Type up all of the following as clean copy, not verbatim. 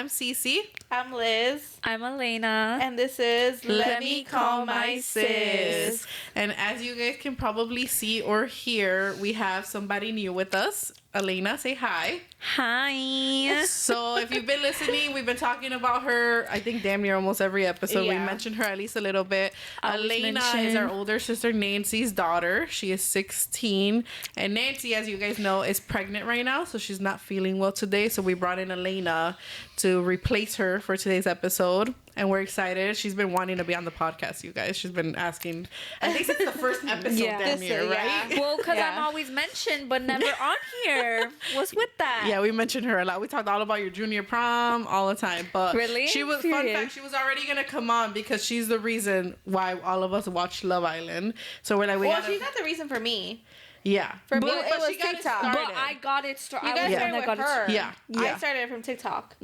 I'm Cece. I'm Liz. I'm Elena. And this is Let Me Call My Sis. And as you guys can probably see or hear, we have somebody new with us. Elena, say hi. Hi. So if you've been listening, we've been talking about her, I think damn near almost every episode. Yeah. We mentioned her at least a little bit. Always Elena mention. is our older sister Nancy's daughter. She is 16. And Nancy, as you guys know, is pregnant right now. So she's not feeling well today. So we brought in Elena to replace her for today's episode. And we're excited. She's been wanting to be on the podcast, you guys. She's been asking, I think since the first episode damn near, right? Well, because Yeah. I'm always mentioned, but never on here. What's with that? Yeah, we mentioned her a lot. We talked all about your junior prom all the time. But Really? she was fun fact, she was already gonna come on because she's the reason why all of us watch Love Island. So we're like, Well, she's not the reason for me. yeah. For me, But it was she got it TikTok. started. But I got it started. You guys started with her. Yeah. I started it from TikTok.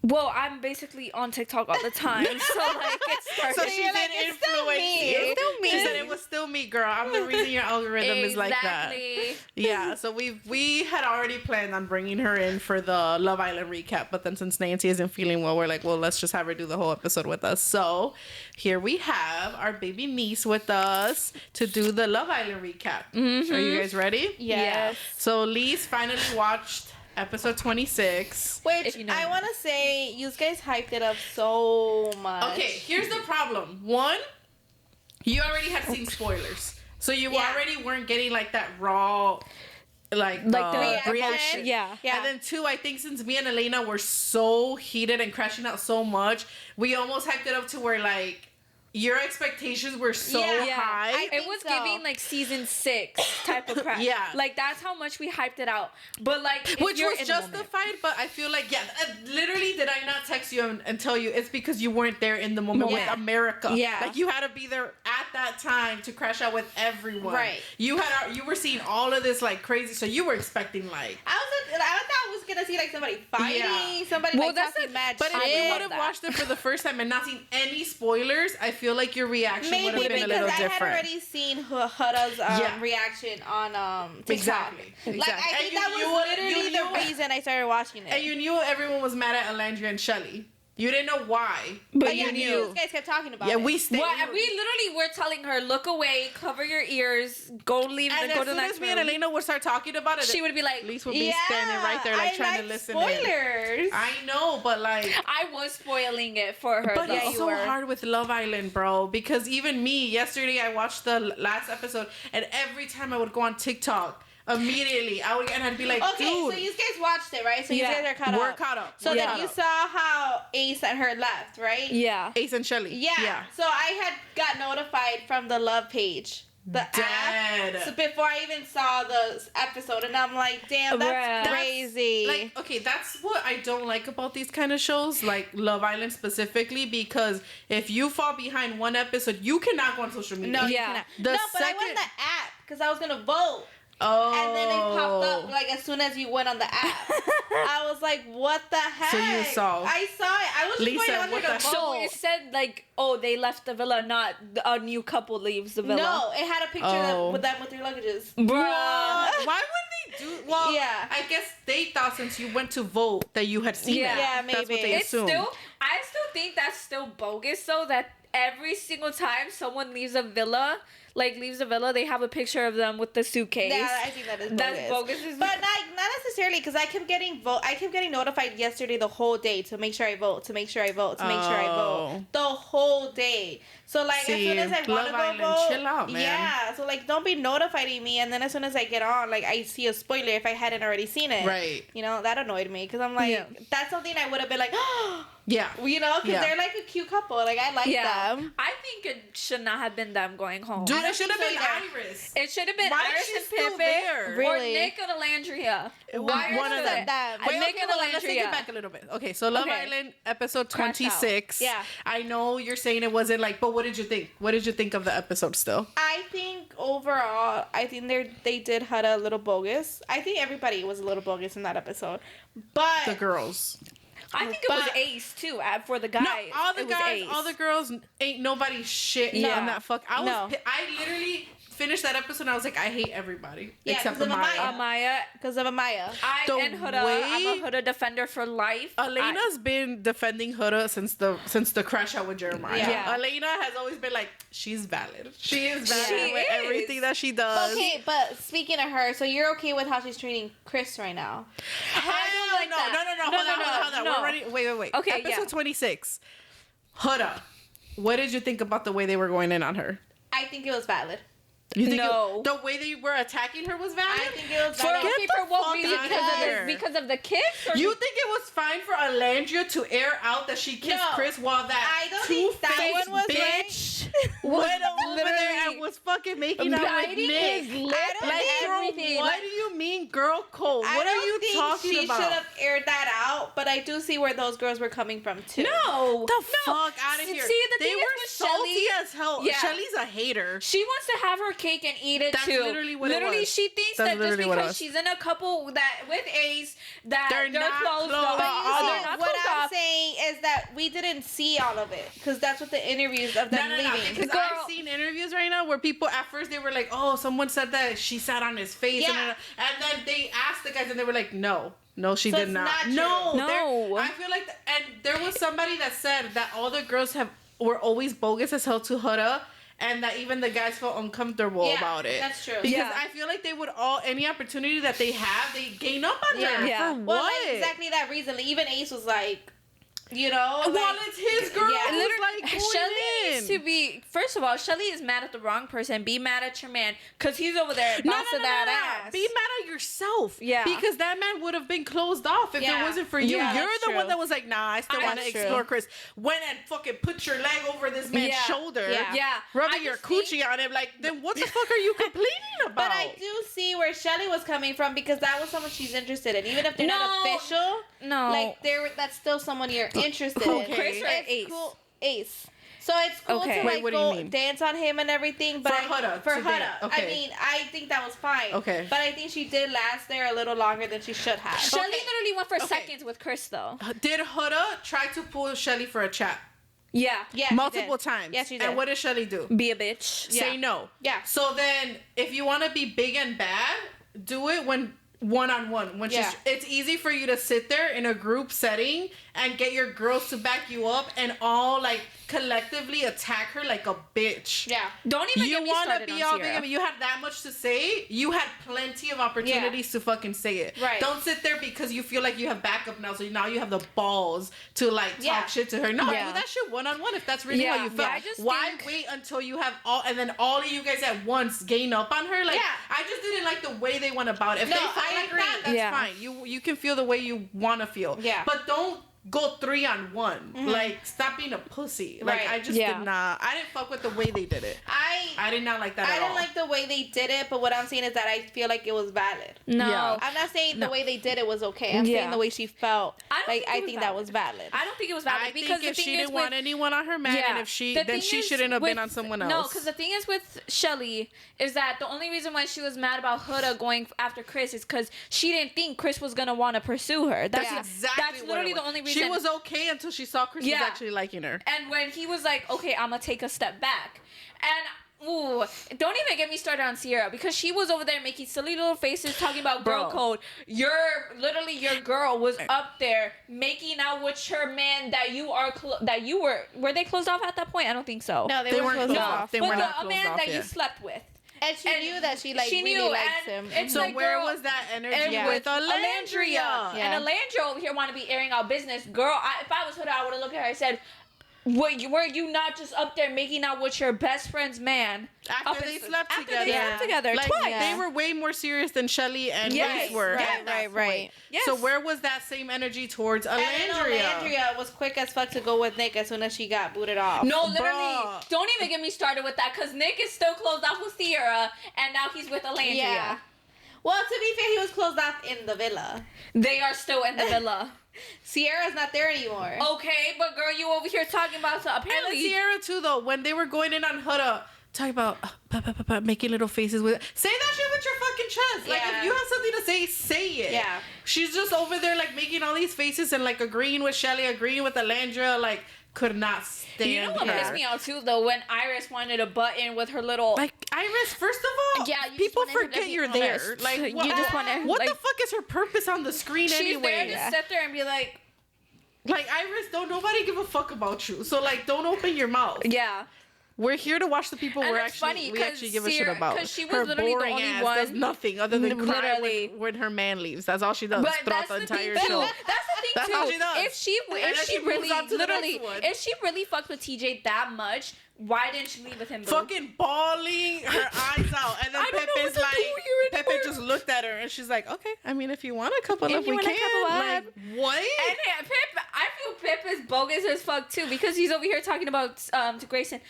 Well, I'm basically on TikTok all the time, so like it started. So she you're did like, it's influence still me. you. It's still me. She said it was still me, girl. I'm the reason your algorithm is like that. Exactly. Yeah, so we had already planned on bringing her in for the Love Island recap, but then since Nancy isn't feeling well, we're like, well, let's just have her do the whole episode with us. So here we have our baby niece with us to do the Love Island recap. Are you guys ready? Yes. So Lise finally watched episode 26. Which If you know I that. want to say, you guys hyped it up so much. Okay, here's the problem. One, you already had seen spoilers, so you Yeah. already weren't getting like that raw, like the reaction. reaction. Yeah. Yeah. And then two, I think since me and Elena were so heated and crashing out so much, we almost hyped it up to where like your expectations were so Yeah. high. I It think was so. giving like season 6 type of crap. Yeah. Like that's how much we hyped it out. But like, if Which you're was in the moment- justified, but I feel like, literally, did I not text you and tell you it's because you weren't there in the moment with Yeah. America? Yeah. Like, you had to be there at that time to crash out with everyone. Right. You were seeing all of this, like, crazy, so you were expecting, like... I thought I was gonna see like somebody fighting, Yeah. somebody Well, like that's talking it. mad But if shit. you would have watched it for the first time and not seen any spoilers, I feel like your reaction would Maybe have been a because little I had different. already seen Huda's Yeah. reaction on TikTok. Exactly. Like I And think you that knew was it- literally you the knew it. reason I started watching it. And you knew everyone was mad at Alandria and Shelly. You didn't know why, but yeah, you knew. You guys kept talking about Yeah, it. we stayed. Well, we literally were telling her, look away, cover your ears, go leave, And and go as to the soon next as me and room. Elena would start talking about it, She would be like, Lise would be standing right there, like, trying to listen in. spoilers. I know, but like, I was spoiling it for her. but though. it's so hard with Love Island, bro. Because even me, yesterday I watched the last episode, and every time I would go on TikTok, immediately I'd be like, Okay, dude, so you guys watched it, right? So you Yeah. guys are caught we're up. caught up. So We're then caught you up. saw how Ace and her left, right? Yeah. Ace and Shelly. Yeah. So I had got notified from the Love page, the Dead. app. So before I even saw the episode, and I'm like, damn, that's Bruh. crazy. Like, okay, that's what I don't like about these kind of shows, like Love Island specifically, because if you fall behind one episode, you cannot go on social media. no, you Yeah. cannot. The No, but I second- went on the app because I was gonna vote. Oh. And then it popped up like as soon as you went on the app. I was like, "What the heck?" So you saw. I saw it. I was just Lisa, going on what there the to hell? So vote. it said like, oh, they left the villa, not a new couple leaves the villa. No, it had a picture Oh. with them with their luggages. Bruh. Why would they do? Well, Yeah. I guess they thought since you went to vote that you had seen Yeah. it. Yeah, That's what maybe. they It's assumed. still, I still think that's still bogus though, that every single time someone leaves a villa, they have a picture of them with the suitcase. Yeah, I think that is bogus. That's bogus. But not necessarily, because I kept getting notified yesterday the whole day to make sure I vote, to make sure I vote, to make sure I vote. The whole day. So like See, as soon as I want to Love go Island, vote, chill out, man. yeah. So like don't be notifying me, and then as soon as I get on, like I see a spoiler if I hadn't already seen it. Right. You know, that annoyed me because I'm like, Yeah. that's something I would have been like, Yeah. you know, because Yeah. they're like a cute couple. Like I like Yeah, them. I think it should not have been them going home. Dude, I it should have think been so either. Iris. It should have been Why is Iris she and still Pippin there? or Really? Nick and Alandria. One of them. them. Wait, Nick okay, and hold on, let's take it Alandria. back a little bit. Okay, so Love Okay. Island episode Crash out. 26. Yeah. I know you're saying it wasn't like, but what did you think? What did you think of the episode still? I think overall, I think they did Huda a little bogus. I think everybody was a little bogus in that episode, but The girls. I think it was But- Ace too. For the guys, No, all the it was guys, Ace. all the girls, ain't nobody shit Yeah. on that fuck. I No. literally finished that episode and I was like, I hate everybody Yeah, except 'cause of Amaya. Amaya. Because of Amaya. The I'm a Huda defender for life. Elena's been defending Huda since the crash out with Jeremiah. Yeah. Elena has always been like, she's valid. She is valid She with is. everything that she does. Okay, but speaking of her, so you're okay with how she's treating Chris right now? Hell like no, that. hold on. No. We're ready. Wait. Okay, Episode yeah. 26. Huda, what did you think about the way they were going in on her? I think it was valid. You think No. the way they were attacking her was valid? I think it was For, valid. Get okay, the for what fuck reason? outta Because here. of the kiss? Or You think it was fine for Alandria to air out that she kissed No, Chris while that I don't think that two-faced one was bitch went over there and was fucking making out with biting Nick? his lip I don't and think everything. What do you mean, girl code? I What are don't you think talking she about? should have aired that out, but I do see where those girls were coming from too. No. The fuck out of See, here. the They thing is were with salty Shelly- as hell. Yeah. Shelly's a hater. She wants to have her cake and eat it That's too. literally what it was. She thinks That's that just literally what it because was. she's in a couple that with Ace that They're they're not closed closed off. off. They're not what closed I'm off. saying is that we didn't see all of it because that's what the interviews of them No, leaving. because Girl. I've seen interviews right now where people at first they were like, "Oh, someone said that she sat on his face," Yeah. and then they asked the guys and they were like, "No, she So did it's not. not true. No, No. I feel like, and there was somebody that said that all the girls were always bogus as hell to Huda, and that even the guys felt uncomfortable Yeah, about it. that's true. Because Yeah. I feel like they would any opportunity that they have, they gain up on Yeah. her. Yeah. For Well, what? like exactly that reason. Like, even Ace was like, you know, Well, like, it's his girl. Yeah. who's Literally, like going Shelly in. needs to be. First of all, Shelly is mad at the wrong person. Be mad at your man because he's over there bouncing that ass. Be mad at yourself. Yeah. Because that man would have been closed off if Yeah. it wasn't for you. Yeah, You're that's the one true. that was like, nah, I still want to That's true. explore Chris. Went and fucking put your leg over this man's Yeah. shoulder. Yeah. Yeah. Rubbing I your just think- coochie on him. Like, then what the fuck are you complaining about? But I do see where Shelly was coming from because that was someone she's interested in. Even if they're not No. official, No. like that's still someone you're interested in. Okay. Chris or It's Ace? cool. Ace. So it's cool Okay. to Wait, like what do you go mean? dance on him and everything, but For Huda, for to Huda, date. Okay. I mean, I think that was fine. Okay. But I think she did last there a little longer than she should have. Shelly Okay. literally went for Okay. seconds with Chris though. Did Huda try to pull Shelly for a chat? Yeah. Yeah, she Multiple did. times. Yes, she did. And what did Shelly do? Be a bitch. Yeah. Say no. Yeah. So then, if you want to be big and bad, do it when one-on-one. When Yeah. it's easy for you to sit there in a group setting and get your girls to back you up and all like collectively attack her like a bitch. Yeah. Don't even You get me want to started be on all big. Sierra. I mean, you had that much to say. You had plenty of opportunities to fucking say it. Right. Don't sit there because you feel like you have backup now. So now you have the balls to like talk Yeah. shit to her. No, Yeah. do that shit one-on-one if that's really Yeah. how you feel. Yeah, I just Why think- wait until you have all and then all of you guys at once gain up on her? Like, Yeah. I just didn't like the way they went about it. If No, they felt I like agree. that, that's Yeah. fine. You can feel the way you want to feel. Yeah. But don't go 3-on-1. Like, stop being a pussy. Like, Right. I just Yeah. did not. I didn't fuck with the way they did it. I did not like that I at all. didn't like the way they did it, but what I'm saying is that I feel like it was valid. No. Yeah. I'm not saying the No. way they did it was okay. I'm Yeah. saying the way she felt. I don't Like think it I was think that valid. was valid. I don't think it was valid I because think the if thing she is didn't want with, anyone on her man, and if she The then thing she is shouldn't have been with- on someone else. No, because the thing is with Shelly is that the only reason why she was mad about Huda going after Chris is because she didn't think Chris was gonna want to pursue her. that's exactly That's literally what it the only was. reason. She was okay until she saw Chris was Yeah. actually liking her. And when he was like, "Okay, I'm gonna take a step back," and ooh, don't even get me started on Sierra because she was over there making silly little faces talking about girl Bro. code. Your girl was up there making out with her man that you were they closed off at that point? I don't think so. No, they, They were weren't closed closed off. off. They but were the, not a closed man off that you yet. slept with. And she And knew that she like she really knew, likes and him. it's So like, where girl, was that energy and with Alandria? Yeah. And Alandria over here want to be airing out business. Girl, if I was Huda, I would have looked at her and said, were you not just up there making out with your best friend's man? After they slept together. They slept together Like, twice. Yeah. they were way more serious than Shelly and Yes, Reese were. right, at that right. point. Yes. So where was that same energy towards And then Alandria? Alandria was quick as fuck to go with Nick as soon as she got booted off. No, literally. Bruh. Don't even get me started with that because Nick is still closed off with Sierra and now he's with Alandria. Yeah. Well, to be fair, he was closed off in the villa. They are still in the villa. Sierra's not there anymore. Okay, but girl, you over here talking about so And apparently. Sierra too, though, when they were going in on Huda, talking about making little faces with. Say that shit with your fucking chest. Like if you have something to say it. Yeah. She's just over there like making all these faces and like agreeing with Shelly, agreeing with Alandra. Like could not stand. You know what pissed me out too though? When Iris wanted a button with her little like Iris. First of all, yeah, people forget you're there. Like you just want to. What like, the fuck is her purpose on the screen she's anyway? there to sit there and be like. Like Iris, don't nobody give a fuck about you. So like, don't open your mouth. Yeah. We're here to watch the people And we it's funny, actually give a shit about. because she was her literally the boring only ass one- does nothing other than cry Literally. when her man leaves. That's all she does But throughout that's the the thing entire too. show. That's the thing That's too. all she does. If she And then she moves really on to the literally next one. if she really fucked with TJ that much, why didn't she leave with him? Boo? Fucking bawling her eyes out, and then I don't know Pepe's what to like, do here Pepe anymore. just looked at her, and she's like, okay, I mean, if you want a couple If up, you we want a can. couple Like, up. what? And Pip, I feel Pip is bogus as fuck too because he's over here talking about to Grayson.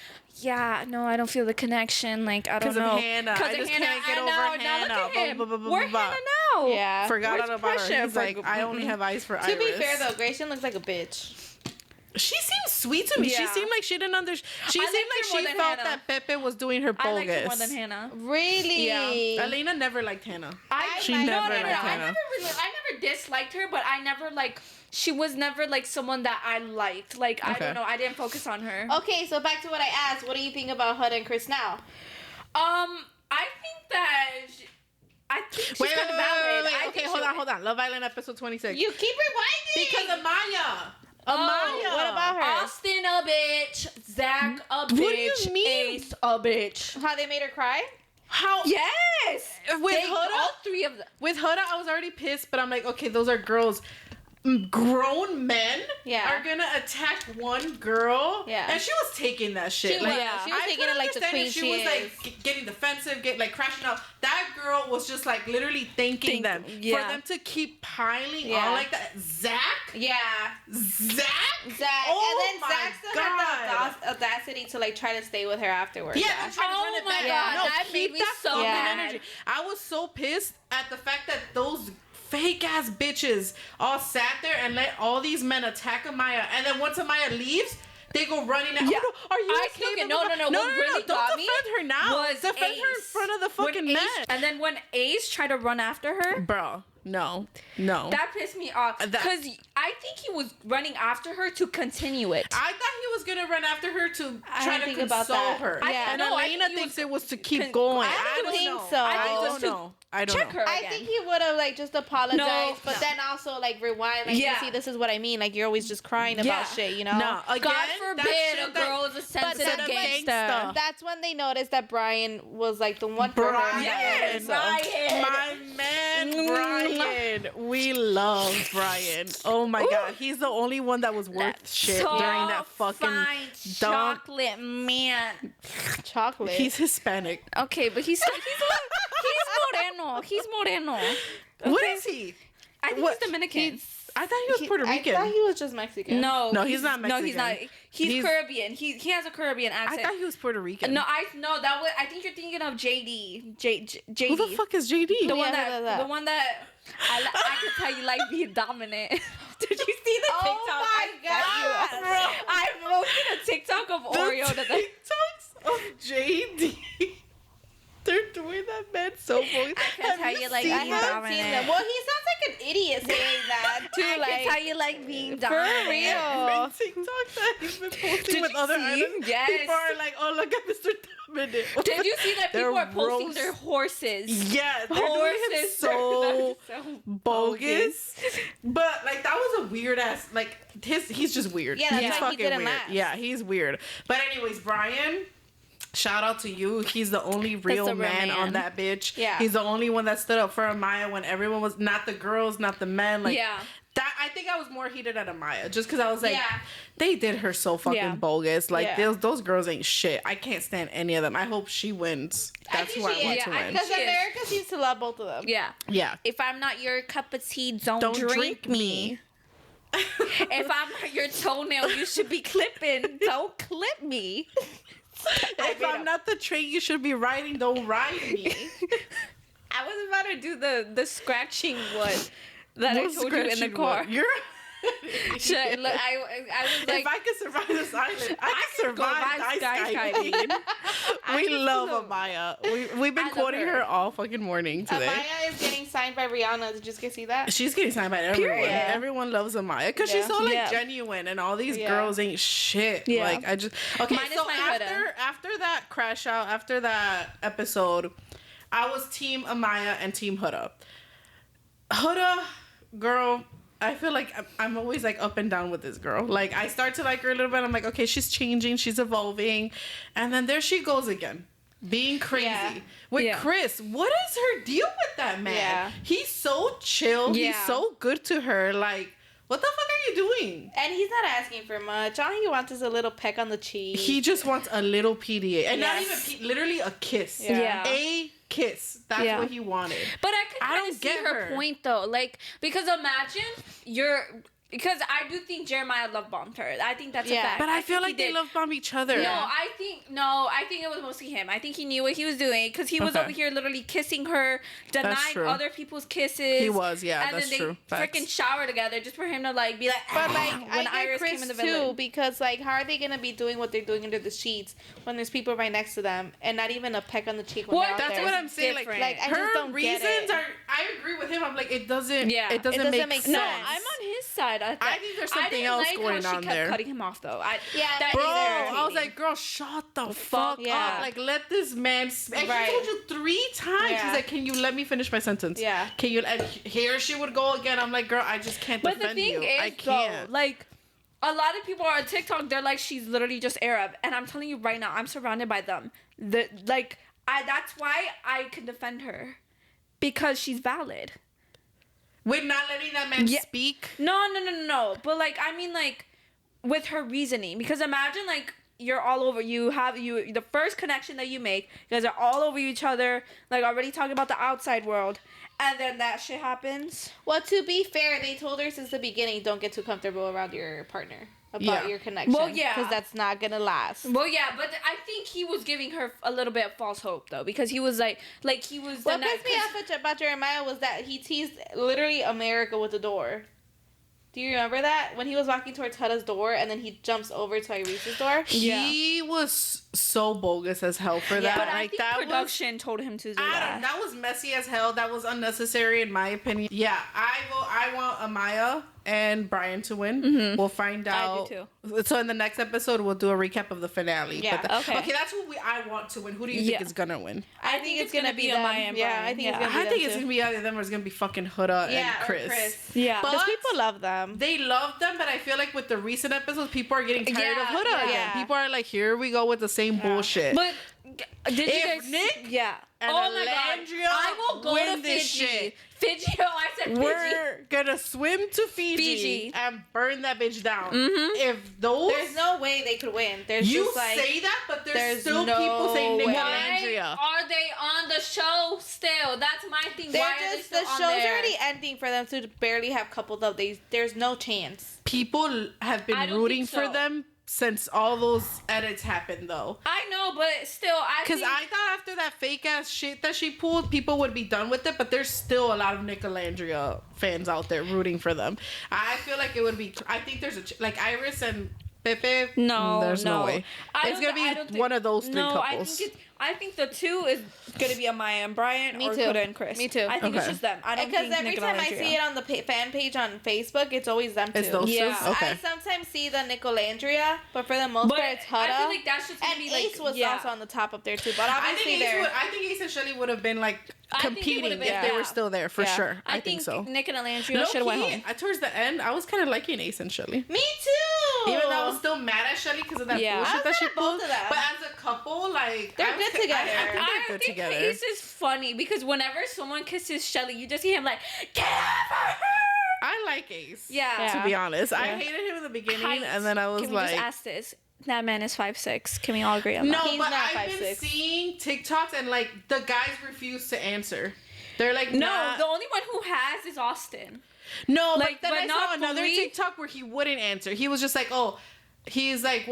Yeah, no, I don't feel the connection. Like I don't 'Cause of know. Hannah. I just Hannah. can't get I over know. Hannah. Now look at him. Blah, blah, blah, Where's blah, Hannah blah. now? Yeah. Forgot Where's all about her. Pressure? He's like, I only have eyes for Iris. To be fair though, Grayson looks like a bitch. She seemed sweet to me. She Yeah. seemed like she didn't understand. She I seemed liked her like more she than felt Hannah. that Pepe was doing her bogus. I liked her more than Hannah. Really? Yeah. Elena never liked Hannah. She liked never Hannah. liked I Hannah. never disliked her, but I never like. She was never like someone that I liked. Like I Okay. don't know. I didn't focus on her. Okay, so back to what I asked. What do you think about Hud and Chris now? I think that. I think she's kind of valid. I Okay, think hold on. Love Island episode 26. You keep rewinding. Because of Maya. Oh, what about her? Austin a bitch, Zach a bitch, What do you mean? Ace a bitch. How they made her cry? How? Yes, With They- Huda? all three of them. With Huda, I was already pissed, but I'm like, okay, those are girls. Grown men are gonna attack one girl. Yeah. And she was taking that shit. She like, was. She was I taking could it like the understand queen if she she was is. like getting defensive, like crashing out. That girl was just like literally thanking them yeah. for them to keep piling Yeah. on like that. Zach. Yeah. Zach. And then my Zach still had the audacity to like try to stay with her afterwards. Yeah, I'm trying to run it my back. God, No, that keep made me that so fucking mad. energy. I was so pissed at the fact that those fake ass bitches all sat there and let all these men attack Amaya, and then once Amaya leaves, they go running. Out. Yeah. Oh, no, are you I okay? still get- Blah, blah, no. blah. What really Don't got me defend her now. was Defend her in Ace. front of the When fucking Ace- men. And then when Ace tried to run after her, Bro, no. that pissed me off That- because I think he was running after her to continue it. I thought he was gonna run after her to I try didn't to think console about that. her. Yeah. And No, I Elena think he thinks was it was to keep con- going. I don't think so. I I think it was don't to know. I don't check know. her I again. think he would have like just apologized, but No. then also like rewind. Like, Yeah. you see, this is what I mean. Like, you're always just crying about shit, you know? No, again, God that forbid shit a that- girl is a sensitive that's what gangster. That's when they noticed that Brian was like the one for her. Brian, Yes, Brian. my man, Brian. We love Brian. Oh my God, he's the only one that was worth shit So during that fucking fine dumb. chocolate man. Chocolate. He's Hispanic. Okay, but he's moreno. He's moreno. What is he? I think What? he's Dominican. I thought he was Puerto Rican. I thought he was just Mexican. No, No, he's not No, he's not. Mexican. He's He's- Caribbean. He has a Caribbean I accent. thought he was Puerto Rican. No, that was. I think you're thinking of JD. JD. Who the fuck is JD? The Yeah, one who that. does that? The one that. I could tell you like being dominant. Did you see the TikTok? Oh my I sent you? God. I posted a TikTok of Oreo the today. TikToks of JD. They're doing that man so bogus. can tell you, like, I being haven't dominant. seen them. Well, he sounds like an idiot saying that too. I like, can tell you like being for dominant. real. Every TikTok that he's been posting Did with you other see? artists, Yes. people are like, "Oh, look at Mr. Dominant." Did you see that people They're are posting roast- their horses? Yeah, they're doing him Horses. so They're so bogus. But like that was a weird ass. Like he's just weird. Yeah, that's he's why he fucking didn't weird. last. Yeah, he's weird. But anyways, Brian. Shout out to you. He's the only real the real man man. on that bitch. Yeah. He's the only one that stood up for Amaya when everyone was not the girls, not the men. Like Yeah. that. I think I was more heated at Amaya just because I was like, Yeah. they did her so fucking Yeah. bogus. Like Yeah. those girls ain't shit. I can't stand any of them. I hope she wins. That's think who I she want is. to Yeah, I win. think because She is. America seems to love both of them. Yeah. Yeah. If I'm not your cup of tea, don't Don't drink me. If I'm not your toenail, you should be clipping. Don't clip me. If I'm not the train you should be riding, don't ride me. I was about to do the scratching one that I What told you in the scratching car. one? You're Look, I was like, if I could survive this island, I could survive skydiving. We love Amaya. We've been quoting her all fucking morning today. Amaya is getting signed by Rihanna. Did you guys see that? She's getting signed by everyone. Period. Everyone loves Amaya because she's so like genuine, and all these girls ain't shit. Yeah. Like I just okay. Minus So my after that crash out, after that episode, I was Team Amaya and Team Huda. Huda, girl, I feel like I'm always like up and down with this girl. Like I start to like her a little bit. I'm like, okay, she's changing, she's evolving, and then there she goes again, being crazy with Chris. What is her deal with that man? Yeah. He's so chill. Yeah. He's so good to her. Like, what the fuck are you doing? And he's not asking for much. All he wants is a little peck on the cheek. He just wants a little PDA, and not Yes. even literally a kiss. Yeah. A kiss. That's what he wanted. but I could I kind don't of see get her her. point though, like because imagine because I do think Jeremiah love bombed her. I think that's a fact. But I feel think like he they did. love bomb each other. No, I think it was mostly him. I think he knew what he was doing because he was Okay. over here literally kissing her, denying true. other people's kisses. He was, yeah, and that's then true. they Facts. freaking shower together just for him to like be like. But like, when I Iris get came in the Chris too, village. because like, how are they gonna be doing what they're doing under the sheets when there's people right next to them and not even a peck on the cheek when Well, they're out That's there? what I'm saying. Like, different. Like, I just her don't get reasons it. are. I agree with him. I'm like, it doesn't. Yeah. It doesn't, doesn't make make sense. No, I'm on his side. I think there's something didn't else like going how on she kept there. cutting him off though. Yeah, Bro, That is I was like, girl, shut the fuck yeah. up. Like, let this man speak. Right. She told you 3 times. Yeah. She's like, can you let me finish my sentence? Yeah. Can you? And here she would go again. I'm like, girl, I just can't But the defend thing you. is, I can't. though, like, a lot of people on TikTok, they're like, she's literally just Arab, and I'm telling you right now, I'm surrounded by them. That's why I can defend her, because she's valid. With not letting that man Yeah. speak. No. But like, I mean, like, with her reasoning, because imagine like you're all over. The first connection that you make, you guys are all over each other, like already talking about the outside world, and then that shit happens. Well, to be fair, they told her since the beginning, don't get too comfortable around your partner about your connection. Well, yeah. Because that's not gonna last. Well, yeah, but I think he was giving her a little bit of false hope though, because he was like he was. What pissed me off about Jeremiah was that he teased literally America with the door. Do you remember that? When he was walking towards Huda's door and then he jumps over to Iris's door? He was so bogus as hell for that. But I like think that production told him to do that. That was messy as hell. That was unnecessary in my opinion. Yeah, I want Amaya and Brian to win. Mm-hmm. We'll find out. I do too. So in the next episode, we'll do a recap of the finale. Yeah, okay. Okay, that's who I want to win. Who do you think is gonna win? I think it's gonna be them. Amaya and Yeah, Brian. I think it's Yeah. gonna be I them think it's too. gonna be either them or it's gonna be fucking Huda and or Chris. Yeah. But Because people love them. they love them, but I feel like with the recent episodes, people are getting tired of Huda. yeah. again. People are like, here we go with the same bullshit. But did you If guys? Nick Yeah. and Oh my Alandria god! I will go win to this Fiji. shit. Fiji. Oh, I said Fiji. We're gonna swim to Fiji and burn that bitch down. If those There's no way they could win. There's you just like say that, but there's there's still no people saying Nick way. and Why Alandria. are they on the show still? That's my thing. they're Why are they just still the on show's there? already ending for them to barely have coupled up. There's no chance. People have I been don't rooting think so. for them since all those edits happened, though. I know, but still, Because I thought after that fake ass shit that she pulled, people would be done with it. But there's still a lot of Nick Alandria fans out there rooting for them. I feel like it would be. I think there's like Iris and Pepe. No, there's no way. I It's don't gonna I don't be think- one of those 3 no, couples. I think the 2 is gonna be Amaya and Brian Me or too. Huda and Chris. Me too. I think it's Okay. just them. I don't Because think every Nick and time I Alandria. see it on the fan page on Facebook, it's always them two. It's those Yeah. two. Okay. I sometimes see the Nicolandria, but for the most But part, it's Huda. I feel like that's just gonna and be like Ace was yeah. also on the top up there too. But I obviously, think Ace and Shelly would have been like I think it competing would've been, if they yeah. were still there for Yeah. sure. I think so. Nick and Alandria Low should have went key, home. towards the end, I was kind of liking Ace and Shelly. Me too. Even though I was still mad at Shelly because of that Yeah. bullshit I was that she mad at both pulled. of them. But as a couple, like They're I was good together. I think they're I good think together. Ace is funny because whenever someone kisses Shelly, you just see him like, get over her! I like Ace. Yeah. To be honest, I Yeah. hated him in the beginning, Height. and then I was Can we like, just ask this? That man is 5'6". Can we all agree on no, that? He's but not I've been 5'6". seeing TikToks and like the guys refuse to answer. They're like, No, nah. the only one who has is Austin. No, Like, but then but I not saw another fully. TikTok where he wouldn't answer. He was just like, oh, he's like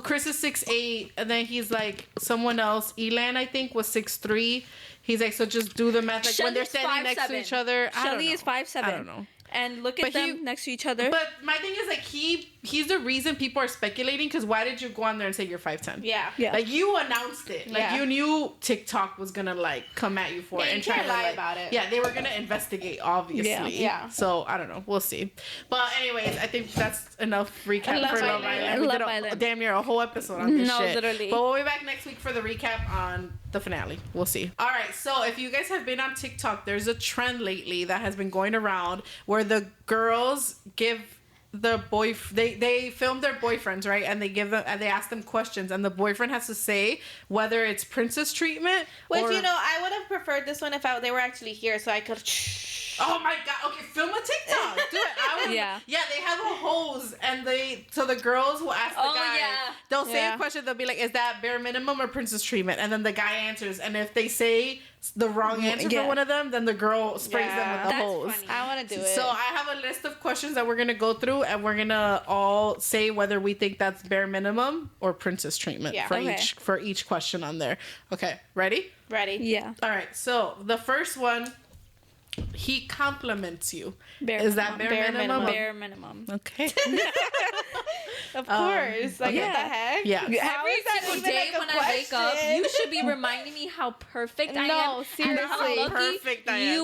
Chris is 6'8", and then he's like someone else, Elan, I think, was 6'3". He's like, so just do the math. Like when they're Shelly's standing next to 5'7". each other. Shelly is 5'7". I don't know. and look at But them next to each other. But my thing is, like, he's the reason people are speculating, because why did you go on there and say you're 5'10"? Yeah. Yeah. Like, you announced it. Like, Yeah. you knew TikTok was gonna, like, come at you for Yeah, it you and try can't to lie like, about it. Yeah, they were gonna investigate, obviously. Yeah. So I don't know. We'll see. But anyways, I think that's enough recap Love for Love Island. Island. We Love did Island. damn near a whole episode on this No, shit. literally. But we'll be back next week for the recap on the finale. We'll see. All right. So if you guys have been on TikTok, there's a trend lately that has been going around where the girls give the they film their boyfriends, right, and they give them and they ask them questions, and the boyfriend has to say whether it's princess treatment Which, or, you know, I would have preferred this one if they were actually here, so I could. oh my god, okay, film a TikTok, do it. I would, Yeah. they have a hose, and so the girls will ask the guy, they'll say a question, they'll be like, is that bare minimum or princess treatment, and then the guy answers, and if they say the wrong answer for one of them, then the girl sprays them with the That's hose. funny. I want to do it. So I have a list of questions that we're gonna go through, and we're gonna all say whether we think that's bare minimum or princess treatment Yeah. for Okay. each question on there. Okay, ready? Ready? Yeah. All right. So the first one, he compliments you. Is that bare minimum? Bare minimum. Okay. Of course. Like, yeah. what the heck? Yeah. How Every is that single even, day like, a when I wake up, question? you should be reminding me how perfect I am. No, And how seriously. lucky Perfect I am.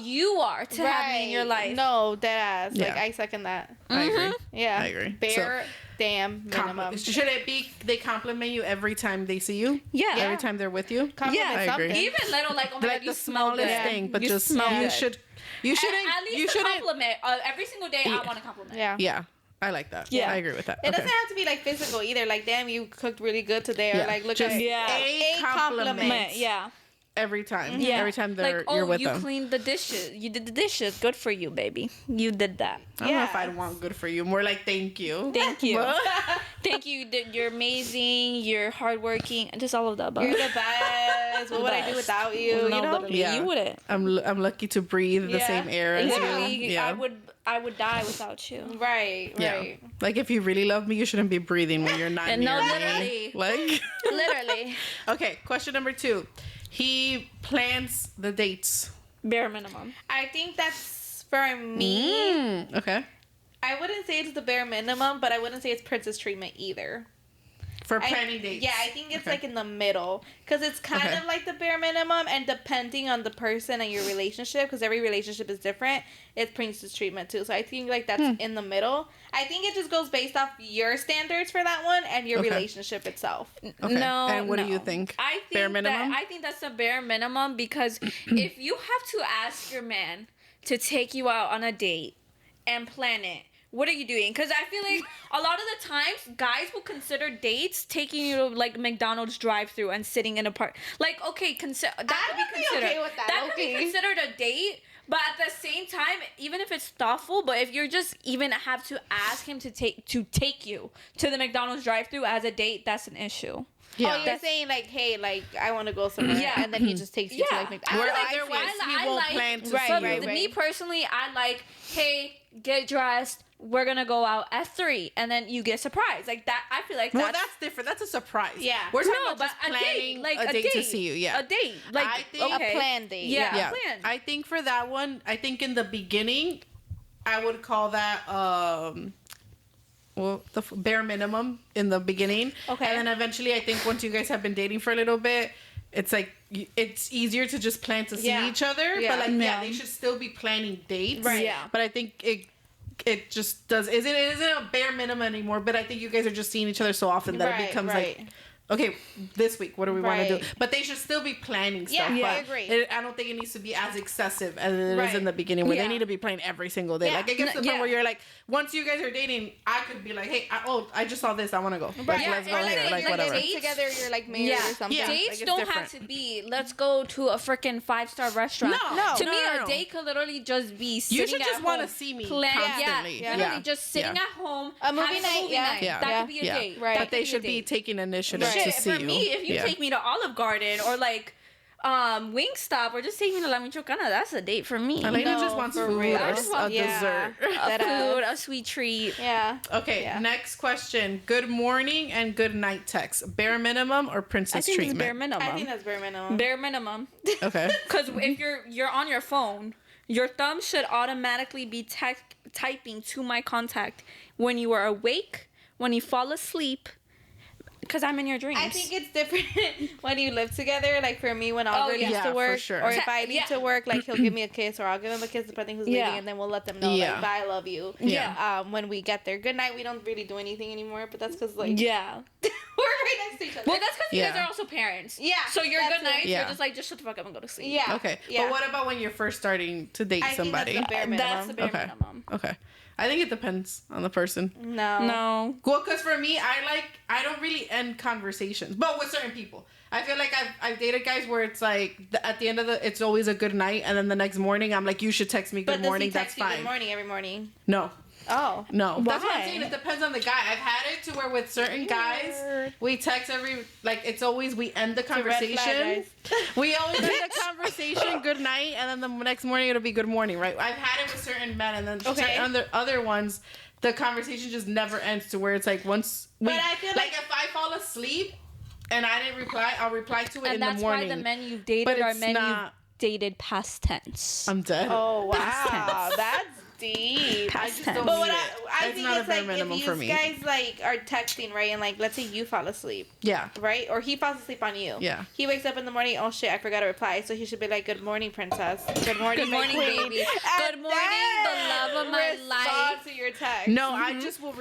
you are to have me in your life. No, dead ass. Like, Yeah. I second that. I agree. Yeah. I agree. Bare damn minimum. Should it be they compliment you every time they see you? Yeah. Every time they're with you? Compliment Yeah, I agree. something. Even little like, oh my Like god, you the smell smallest good. thing, but You just smell you good. should. You At shouldn't. least You a shouldn't. compliment. Every single day, Yeah. I want a compliment. Yeah. Yeah, I like that. Yeah. I agree with that. It Okay. doesn't have to be like physical either. Like, damn, you cooked really good today. Or Yeah. like, look Just at a compliment. Yeah. Every time. Yeah. Every time like, you're with you them. cleaned the dishes. You did the dishes. Good for you, baby. You did that. I don't know if Yes. I'd want good for you. More like thank you. Thank you. What? Thank you. You're amazing. You're hardworking. Just all of the above. You're the best. What would I do without you? No, You know? literally, Yeah. you wouldn't. I'm lucky to breathe the Yeah. same air as Literally, you. Yeah. I would die without you. Right, Yeah. right. Like if you really love me, you shouldn't be breathing when you're not And near no, me. literally. Like. Literally. Okay. Question number 2. He plans the dates. Bare minimum. I think that's for me. Okay. I wouldn't say it's the bare minimum, but I wouldn't say it's princess treatment either. For planning dates. Yeah, I think it's Okay. like in the middle because it's kind Okay. of like the bare minimum, and depending on the person and your relationship, because every relationship is different, it's princess treatment too. So I think like that's in the middle. I think it just goes based off your standards for that one and your Okay. relationship itself. Okay. No. And what do no. you think? I think Bare minimum? I think that's the bare minimum because if you have to ask your man to take you out on a date and plan it, what are you doing? Because I feel like a lot of the times guys will consider dates taking you to like McDonald's drive-through and sitting in a park. Like, okay, that could be would be considered. okay with that, That could be okay. considered a date. But at the same time, even if it's thoughtful, but if you're just even have to ask him to take you to the McDonald's drive-through as a date, that's an issue. Oh, you're saying like, hey, like I want to go somewhere, Yeah. and then he just takes you to Yeah. like McDonald's. Where I feel- otherwise he I won't like- plan to Right, see right, you. right. Me personally, I like, hey, get dressed. We're gonna go out at 3, and then you get surprised like that. I feel like Well, that's different. That's a surprise. Yeah. We're talking no, about but just a planning date, like a date to see you. Yeah. a date, like I think- A planned date. Yeah, Yeah. a plan. I think for that one, I think in the beginning, I would call that well, the bare minimum in the beginning. Okay. And then eventually, I think once you guys have been dating for a little bit, it's like it's easier to just plan to see Yeah. each other. Yeah. But like, Yeah. they should still be planning dates. Right. Yeah. But I think it just does. It isn't a bare minimum anymore. But I think you guys are just seeing each other so often that it Right, becomes right. like. Okay, this week, what do we want to do? Right. But they should still be planning Yeah, stuff. yeah, but I agree. I don't think it needs to be as excessive as it is Right. in the beginning, where Yeah. they need to be playing every single day. Yeah. Like, it gets to the point Yeah. where you're like, once you guys are dating, I could be like, hey, I just saw this, I want to go. Like, Yeah, let's go or here, like- like, like whatever. dates- together, you're like married Yeah. or something. Yeah. Dates like, it's don't different. have to be, let's go to a freaking 5-star restaurant. No. To No, me, no, no. a date could literally just be You sitting should at just want to home, see me Yeah, constantly. literally just sitting Yeah. at home. A movie having night, yeah. Yeah. That could be a Yeah. date. Right. That But could they be a should be date. taking initiative Shit, to see for you. me, if you Yeah. take me to Olive Garden or like Wingstop or just take me to La Michoacana, that's a date for me. Elena No, just wants for food real. or I just want- a yeah. dessert. That Food, a sweet treat. Yeah. Okay, Yeah. next question. Good morning and good night text. Bare minimum or I princess think it's treatment? bare minimum. I think that's bare minimum. Bare minimum. Okay. Because if you're on your phone Your thumb should automatically be typing to my contact when you are awake, when you fall asleep, because I'm in your dreams. I think it's different when you live together. Like for me, when Oliver leaves to work, for sure. or if I leave to work, like he'll give me a kiss, or I'll give him a kiss, depending who's leaving, and then we'll let them know, like, bye, I love you. Yeah. When we get there, good night. We don't really do anything anymore, but that's because like yeah. we're right next to each other. Well, that's because you guys are also parents. Yeah. So your that's good nights, it. you're just like, just shut the fuck up and go to sleep. Yeah. Okay. Yeah. But what about when you're first starting to date somebody? Think that's the bare minimum. That's the bare minimum. Okay. I think it depends on the person. No. Well, because for me, I don't really end conversations, but with certain people, I feel like I've dated guys where it's like at the end of it's always a good night, and then the next morning I'm like, you should text me good morning. That's fine. Good morning every morning. No. Oh. No. That's what I'm Why? saying. It depends on the guy. I've had it to where with certain guys, we text it's always, we end the conversation. We always end the conversation, good night, and then the next morning it'll be good morning, right? I've had it with certain men, and then certain other ones, the conversation just never ends to where it's like once we, but I feel like if I fall asleep and I didn't reply, I'll reply to it in the morning. And that's why the men you've dated are men you've dated past tense. I'm dead. Oh, wow. Past tense. That's deep. Past Just tense. don't But need what it. I It's think not it's a bare like minimum if for you me. guys like are texting, right, and like let's say you fall asleep, Yeah. right, or he falls asleep on you. Yeah. He wakes up in the morning. Oh shit, I forgot to reply. So he should be like, "Good morning, princess. Good morning, Good morning, my queen." baby. And Good morning, the love of my respond life. to your text. No, I just will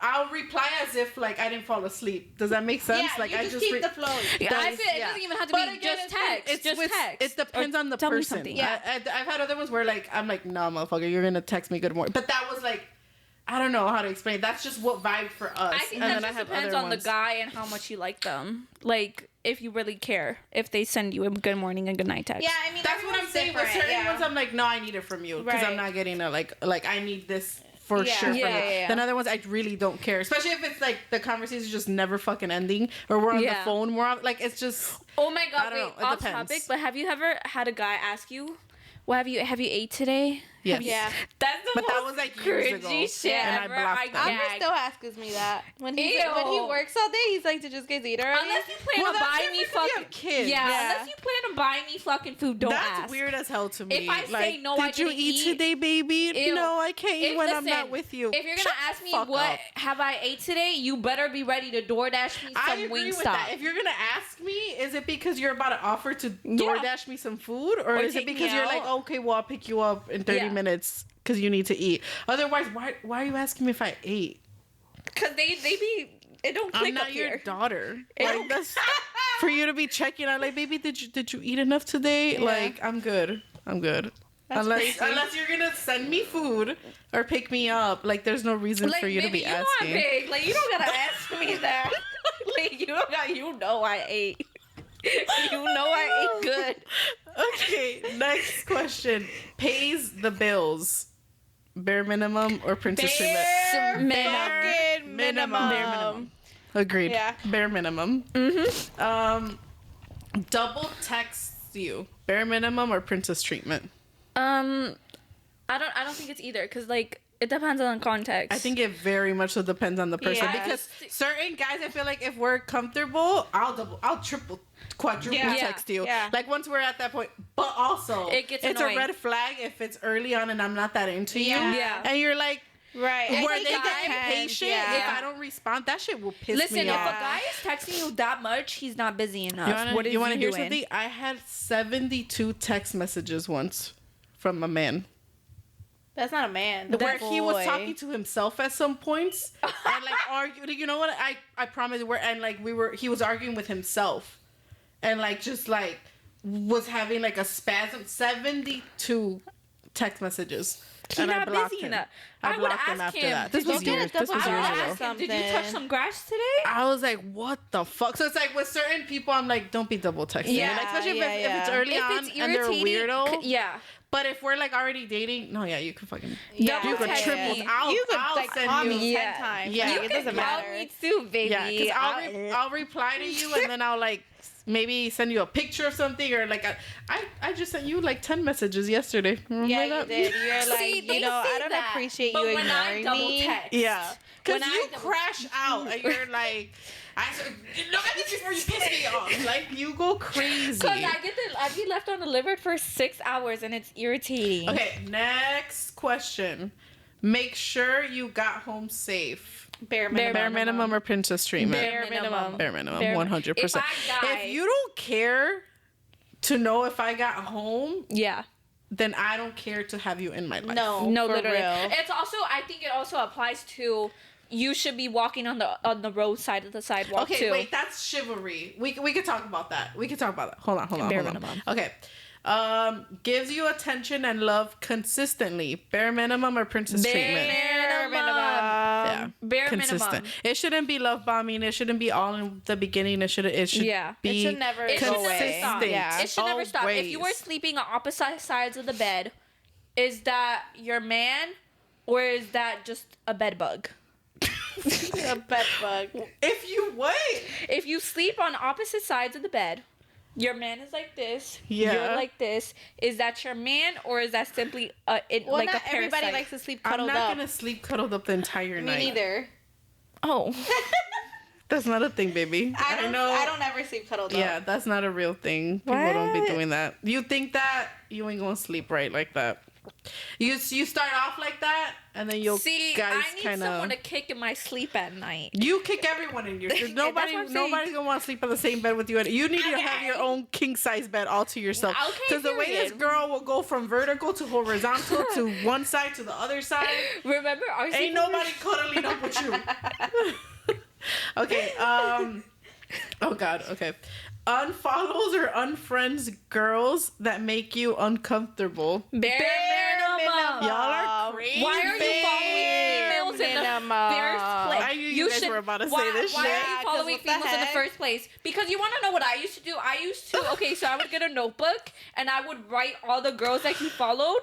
I'll reply as if like I didn't fall asleep. Does that make sense? Yeah, like you I just just keep the flow. Yeah, I feel it doesn't even have to But be again, just text. It's just with, text. It depends Or on the tell me person. something. Yeah, I've had other ones where like I'm like, no, motherfucker, you're gonna text me good morning. But that was like, I don't know how to explain. That's just what vibed for us. I think and that then I just have depends other on ones. the guy and how much you like them. Like, if you really care, if they send you a good morning and good night text. Yeah, I mean That's what I'm saying. With certain ones, I'm like, no, I need it from you because I'm not getting a like I need this. For sure. From you. Then other ones, I really don't care. Especially if it's like the conversation is just never fucking ending, or we're on the phone. We're on, like it's just. Oh my god! I don't know. It Off depends. topic, but have you ever had a guy ask you, "What have you ate today?" Yes. Yeah. That's the But most that was like years ago. cringy shit And I ever. blocked them. Amber gagged. still asks me that when he Ew. works all day. He's like, "Did you guys eat already?" Unless you plan on that's buying me different 'cause you fucking have kids. Yeah, Yeah. unless you plan on buying me fucking food, don't That's ask. weird as hell to me. If I say like, no, I did you didn't eat eat? today, baby? Ew. No, I can't eat when I'm listen, not with you. If you're gonna Shut ask the me fuck what up. have I ate today, you better be ready to DoorDash me I some agree with Wingstop. that. If you're gonna ask me, is it because you're about to offer to DoorDash me some food, or is it take me because you're like, out. okay, well, I'll pick you up in 30 minutes because you need to eat? Otherwise, why are you asking me if I ate? Cause they be it don't click I'm not up your here. daughter. Like that's for you to be checking out. Like, baby, did you eat enough today? Yeah. Like, I'm good. Unless you're gonna send me food or pick me up, like there's no reason Like, for you to baby, be you know I'm asking. big. Like, you don't gotta ask me that. Like, you know I ate. You know I ate good. Okay, next question. Pays the bills. Bare minimum or princess treatment? Fucking minimum. Bare minimum. Agreed. Yeah. Bare minimum. Double texts you. Bare minimum or princess treatment? I don't think it's either, cause like it depends on context. I think it very much so depends on the person Yeah. because certain guys, I feel like if we're comfortable, I'll triple, quadruple text you. Yeah. Like once we're at that point, but also It gets it's annoying. a red flag if it's early on and I'm not that into you. Yeah. And you're like, Right. where think they it get depends, patient, yeah. if I don't respond, that shit will piss Listen, me if a off. guy is texting you that much, he's not busy enough. What is you wanna he hear doing? something? I had 72 text messages once from a man. That's not a man. Where That's a he was boy. talking to himself at some points and like arguing. You know what? I promise. He was arguing with himself, and like just like was having like a spasm. 72 text messages. He's and I not blocked busy him. enough. I I would blocked him ask after him, that. This did was you get years. a This was double- years I would ago. ask Did you touch something. some grass today? I was like, what the fuck? So it's like with certain people, I'm like, don't be double texting. Yeah, Like, especially yeah, if it's early If on it's and they're a irritating, weirdo. yeah. But if we're like already dating, no, yeah, you could fucking. Yeah. You could text triple. me. You could I'll like send call you. me Yeah. 10 times. Yeah. Like, You it doesn't matter. Me too, baby. Yeah, because I'll reply to you and then I'll like maybe send you a picture of something or like I just sent you like 10 messages yesterday. Remember Yeah, you that? did. You're like, See, you they know, I say don't that, appreciate but you when I ignoring double me. text, Yeah. Because you crash out and you're like, look at this before you piss me off. Like, you go crazy. Because I get left on the liver for 6 hours and it's irritating. Okay, next question. Make sure you got home safe. Bare minimum or princess treatment? Bare minimum. Bare minimum, 100%. If I die, If you don't care to know if I got home, yeah. then I don't care to have you in my life. No, for literally. real. It's also, I think it also applies to, you should be walking on the road side of the sidewalk too. Okay, wait, that's chivalry. We could talk about that. Hold on. Bare minimum. Okay. Gives you attention and love consistently. Bare minimum or princess treatment? Bare minimum. Yeah. Bare consistent. minimum. It shouldn't be love bombing. It shouldn't be all in the beginning. It should Yeah. be It should never It should go never away. stop. Yeah. It should never stop. If you were Always. sleeping on opposite sides of the bed, is that your man or is that just a bed bug? A bed bug. If you what? If you sleep on opposite sides of the bed, your man is like this, Yeah. you're like this, is that your man or is that simply Well, like not a parasite? everybody likes to sleep I'm cuddled not up. gonna sleep cuddled up the entire Me night. neither. Oh. That's not a thing, baby. I know. don't ever sleep cuddled Yeah, up. that's not a real thing. People don't be What? doing that. You think that you ain't gonna sleep right like that. You start off like that, and then you'll See, guys I need kind someone to of. kick in my sleep at night. You kick everyone in your. That's what I'm saying. Nobody's gonna want to sleep on the same bed with you. You need to have Okay. your own king size bed all to yourself. Okay, Because the way this period. girl will go from vertical to horizontal to one side to the other side, Remember our ain't nobody cuddling up with you. Okay. Oh God. Okay. Unfollows or unfriends girls that make you uncomfortable. bare minimum. Y'all are crazy. Why are you following females in the first place? I knew you guys were about to say this Why shit. are Yeah, you 'cause following what the females in the heck? first place? Because you want to know what I used to do? Okay, so I would get a notebook and I would write all the girls that he followed.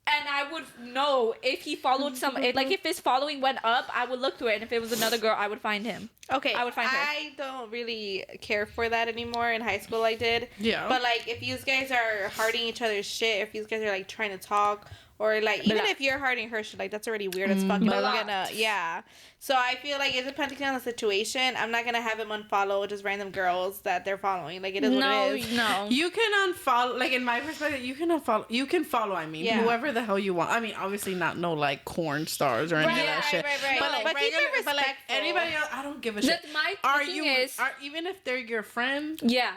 And I would know if he followed like if his following went up, I would look through it. And if it was another girl, I would find him. Okay, I would find her. I don't really care for that anymore. In high school, I did. Yeah. But like, if you guys are hearting each other's shit, if you guys are like trying to talk, or like even Block. if you're hearting her shit, like that's already weird as fuck. Blocked. Yeah. So I feel like it's depending on the situation. I'm not gonna have him unfollow just random girls that they're following. Like it is what it is. No. You can unfollow, like in my perspective, you can unfollow. You can follow. I mean, Yeah. whoever the hell you want. I mean, obviously not no like corn stars or any of that shit. right. But like, But keep it regular, but like respectful. anybody else, I don't give a shit. The thing is, Even if they're your friend, yeah.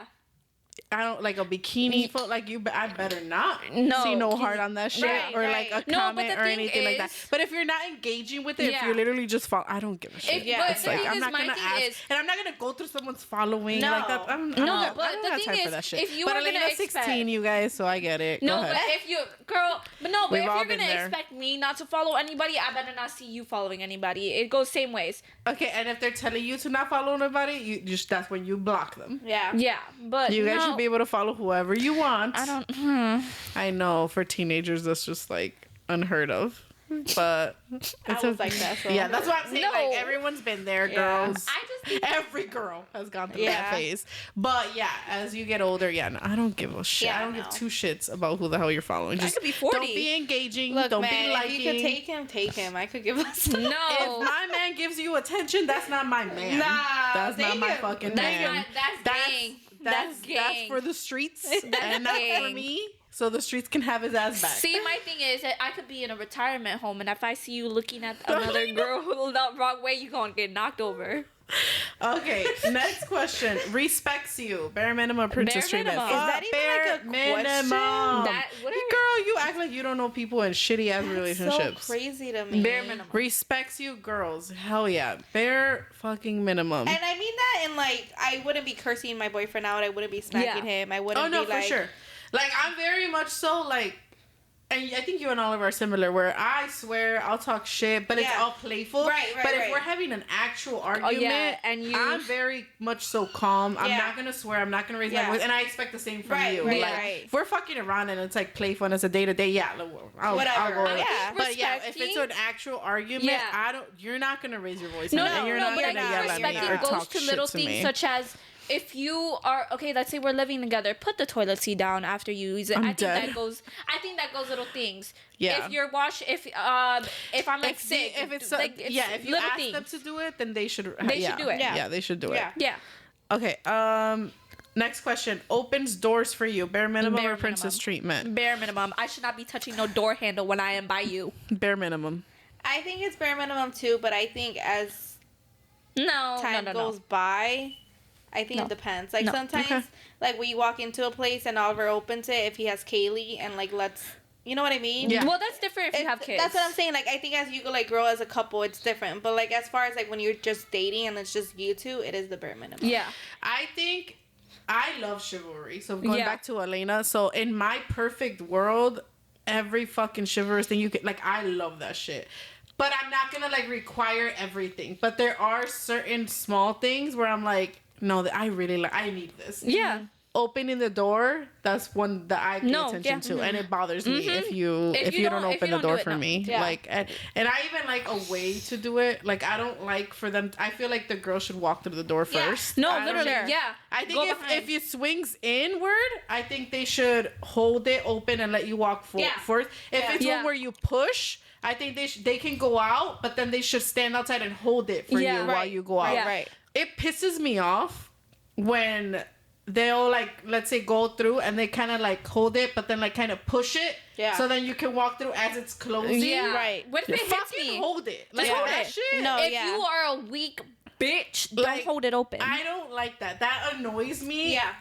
I don't like a bikini photo. Like I better not No. see no heart on that shit Right, or like a right. No, but comment the or thing anything like that. is- But if you're not engaging with it, if Yeah. you're literally just follow, I don't give a shit. Yeah. But It's the like thing I'm is, not my gonna thing ask, is- and I'm not gonna go through someone's following No. like that. I don't No, got- but I don't the got thing time for is, that shit. if you but are Elena's gonna 16, expect- you guys, so I get it. No, Go but ahead. if you, girl, but if We've all you're been gonna there. expect me not to follow anybody, I better not see you following anybody. It goes same ways. Okay, and if they're telling you to not follow nobody, you just that's when you block them. Yeah. Yeah, but You guys no, should be able to follow whoever you want. I don't. I know for teenagers that's just like unheard of, but I was like that. So. yeah, that's what I'm saying. No. Like everyone's been there, Yeah. girls. I just think Every girl has gone through Yeah. that phase. But yeah, as you get older, yeah, no, I don't give a shit. Yeah, I don't no. give two shits about who the hell you're following. Just could be 40. don't be engaging. Look, don't man, be liking. if you could take him, take him. I could give us. If no. my man gives you attention, that's not my man. Nah, that's not take my him. fucking That's man. not. That's gang. That's That's gang. for the streets and not for gang. me. So the streets can have his ass back. See, my thing is that I could be in a retirement home, and if I see you looking at another girl the wrong way, you gonna get knocked over. Okay, next question. Respects you. Bare minimum princess Bare treatment. minimum. Is that even like a question? What are Girl, you act like you don't know people in shitty ass That's relationships. so crazy to me. bare minimum? Respects you, girls. Hell yeah. Bare fucking minimum. And I mean that in like, I wouldn't be cursing my boyfriend out. I wouldn't be smacking Yeah. him. I wouldn't Oh no, be for like, sure. Like I'm very much so like, and I think you and Oliver are similar. Where I swear I'll talk shit, but it's Yeah. all playful. Right, But if right. we're having an actual argument, and you- I'm very much so calm. I'm Yeah. not gonna swear. I'm not gonna raise Yeah. my voice, and I expect the same from Right, you. right, like right. if we're fucking around and it's like playful and it's a day to day, yeah, I'll Whatever. go. with it. Yeah. But yeah, if it's Respecting- an actual argument, Yeah. You're not gonna raise your voice. No, at me, and you're not but I gonna think yell at me respecting or goes talk to shit little to things me. such as if you are okay, let's say we're living together, put the toilet seat down after you use it. I think that goes little things. Yeah. If you're if I'm like sick, if it's it's if you little ask things. them to do it, then they should They should do it. Yeah, they should do it. Yeah. Yeah. Okay. Next question. Opens doors for you. Bare minimum Bare or princess minimum. treatment? Bare minimum. I should not be touching no door handle when I am by you. Bare minimum. I think it's bare minimum too, but I think as time goes by, I think No. it depends. Like No. sometimes, Okay. like we walk into a place and Oliver opens it if he has Kaylee and like you know what I mean? Yeah. Well, that's different if you have kids. That's what I'm saying. Like I think as you go like grow as a couple, it's different. But like as far as like when you're just dating and it's just you two, it is the bare minimum. Yeah. I think I love chivalry. So going Yeah. back to Elena. So in my perfect world, every fucking chivalrous thing you could like, I love that shit. But I'm not gonna like require everything. But there are certain small things where I'm like, no, I really like. I need this. Yeah. Opening the door, that's one that I pay attention to, and it bothers me if you don't open the door for me. Yeah. Like, and I even like a way to do it. Like, I don't like for them. I feel like the girl should walk through the door first. No, I don't literally. think- Yeah. I think Go if behind. it swings inward, I think they should hold it open and let you walk Yeah. first. If Yeah. it's Yeah. one where you push, I think they can go out, but then they should stand outside and hold it for Yeah. you while Right. you go out. Yeah. Right. It pisses me off when they'll like, let's say, go through and they kind of like hold it, but then like kind of push it. Yeah. So then you can walk through as it's closing. Yeah. Right. What if You it hits fucking me? hold it. Like hold that it. shit. No. If yeah. you are a weak bitch, don't Like, hold it open. I don't like that. That annoys me. Yeah.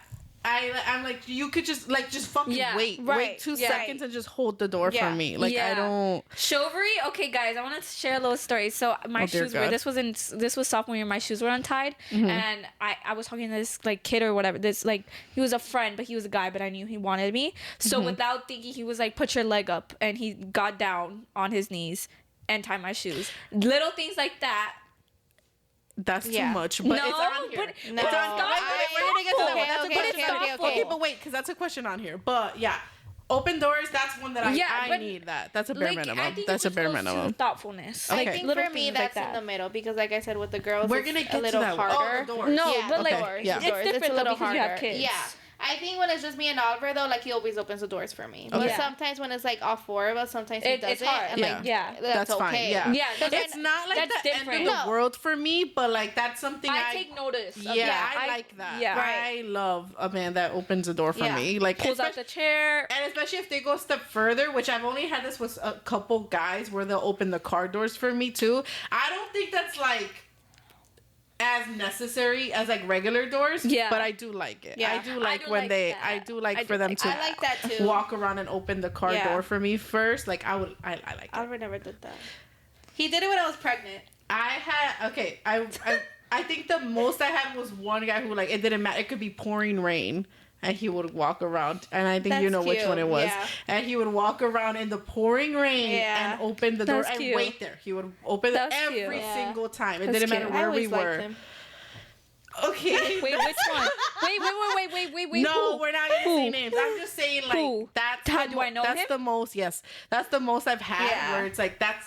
I'm like, you could just fucking Yeah, wait. right, Wait 2 yeah. seconds and just hold the door Yeah. for me. Like, Yeah. I don't. Chivalry. Okay, guys, I want to share a little story. So my Oh, dear shoes were. God. This was sophomore year. My shoes were untied, and I was talking to this like kid or whatever. This like he was a friend, but he was a guy. But I knew he wanted me. So without thinking, he was like, "Put your leg up," and he got down on his knees and tied my shoes. Little things like that. That's too Yeah. much. But No, it's on here. but- It's No. on here. We're gonna get to that Okay, one. That's a okay, question. okay, on here. okay, okay. But wait, because that's a question on here. But yeah, open doors. That's one that Yeah, I but, need. That's a bare Like, I minimum. think That's it a just bare goes to minimum. thoughtfulness. Okay. I think little for me things like that's in that. the middle because like I said with the girls We're it's gonna get a to little that one. harder. Oh, the doors. No, Yeah, but like okay, yeah. it's Doors. different It's a though little because you have harder. kids. Yeah. I think when it's just me and Oliver though, like he always opens the doors for me. But Okay. sometimes when it's like all four of us, sometimes he It's doesn't. hard. And like Yeah. that's fine. okay. Yeah. Yeah, It's not like that's the different. end of the No. world for me, but like that's something I take notice. Of Yeah, that. I like that. Yeah. I love a man that opens the door for Yeah. me. Like Pulls out the chair. and especially if they go a step further, which I've only had this with a couple guys where they'll open the car doors for me too. I don't think that's like as necessary as like regular doors. Yeah. But I do like it. Yeah. I do like do when like they that. I do like I for do them like to I like that too. walk around and open the car Yeah. door for me first. Like I like it. Oliver never did that. He did it when I was pregnant. I think the most I had was one guy who like it didn't matter. It could be pouring rain. And he would walk around, and I think you That's know which cute, one it was. yeah. And he would walk around in the pouring rain Yeah. and open the door That's and cute. wait there. He would open it That's every cute. Yeah. single time. It That's didn't cute. matter I where we always liked were. him. Okay. Wait, which one? Wait. No, who? we're not gonna Who? say names. I'm just saying like Who? that's How the do I know that's him? the most. Yes, that's the most I've had Yeah. where it's like that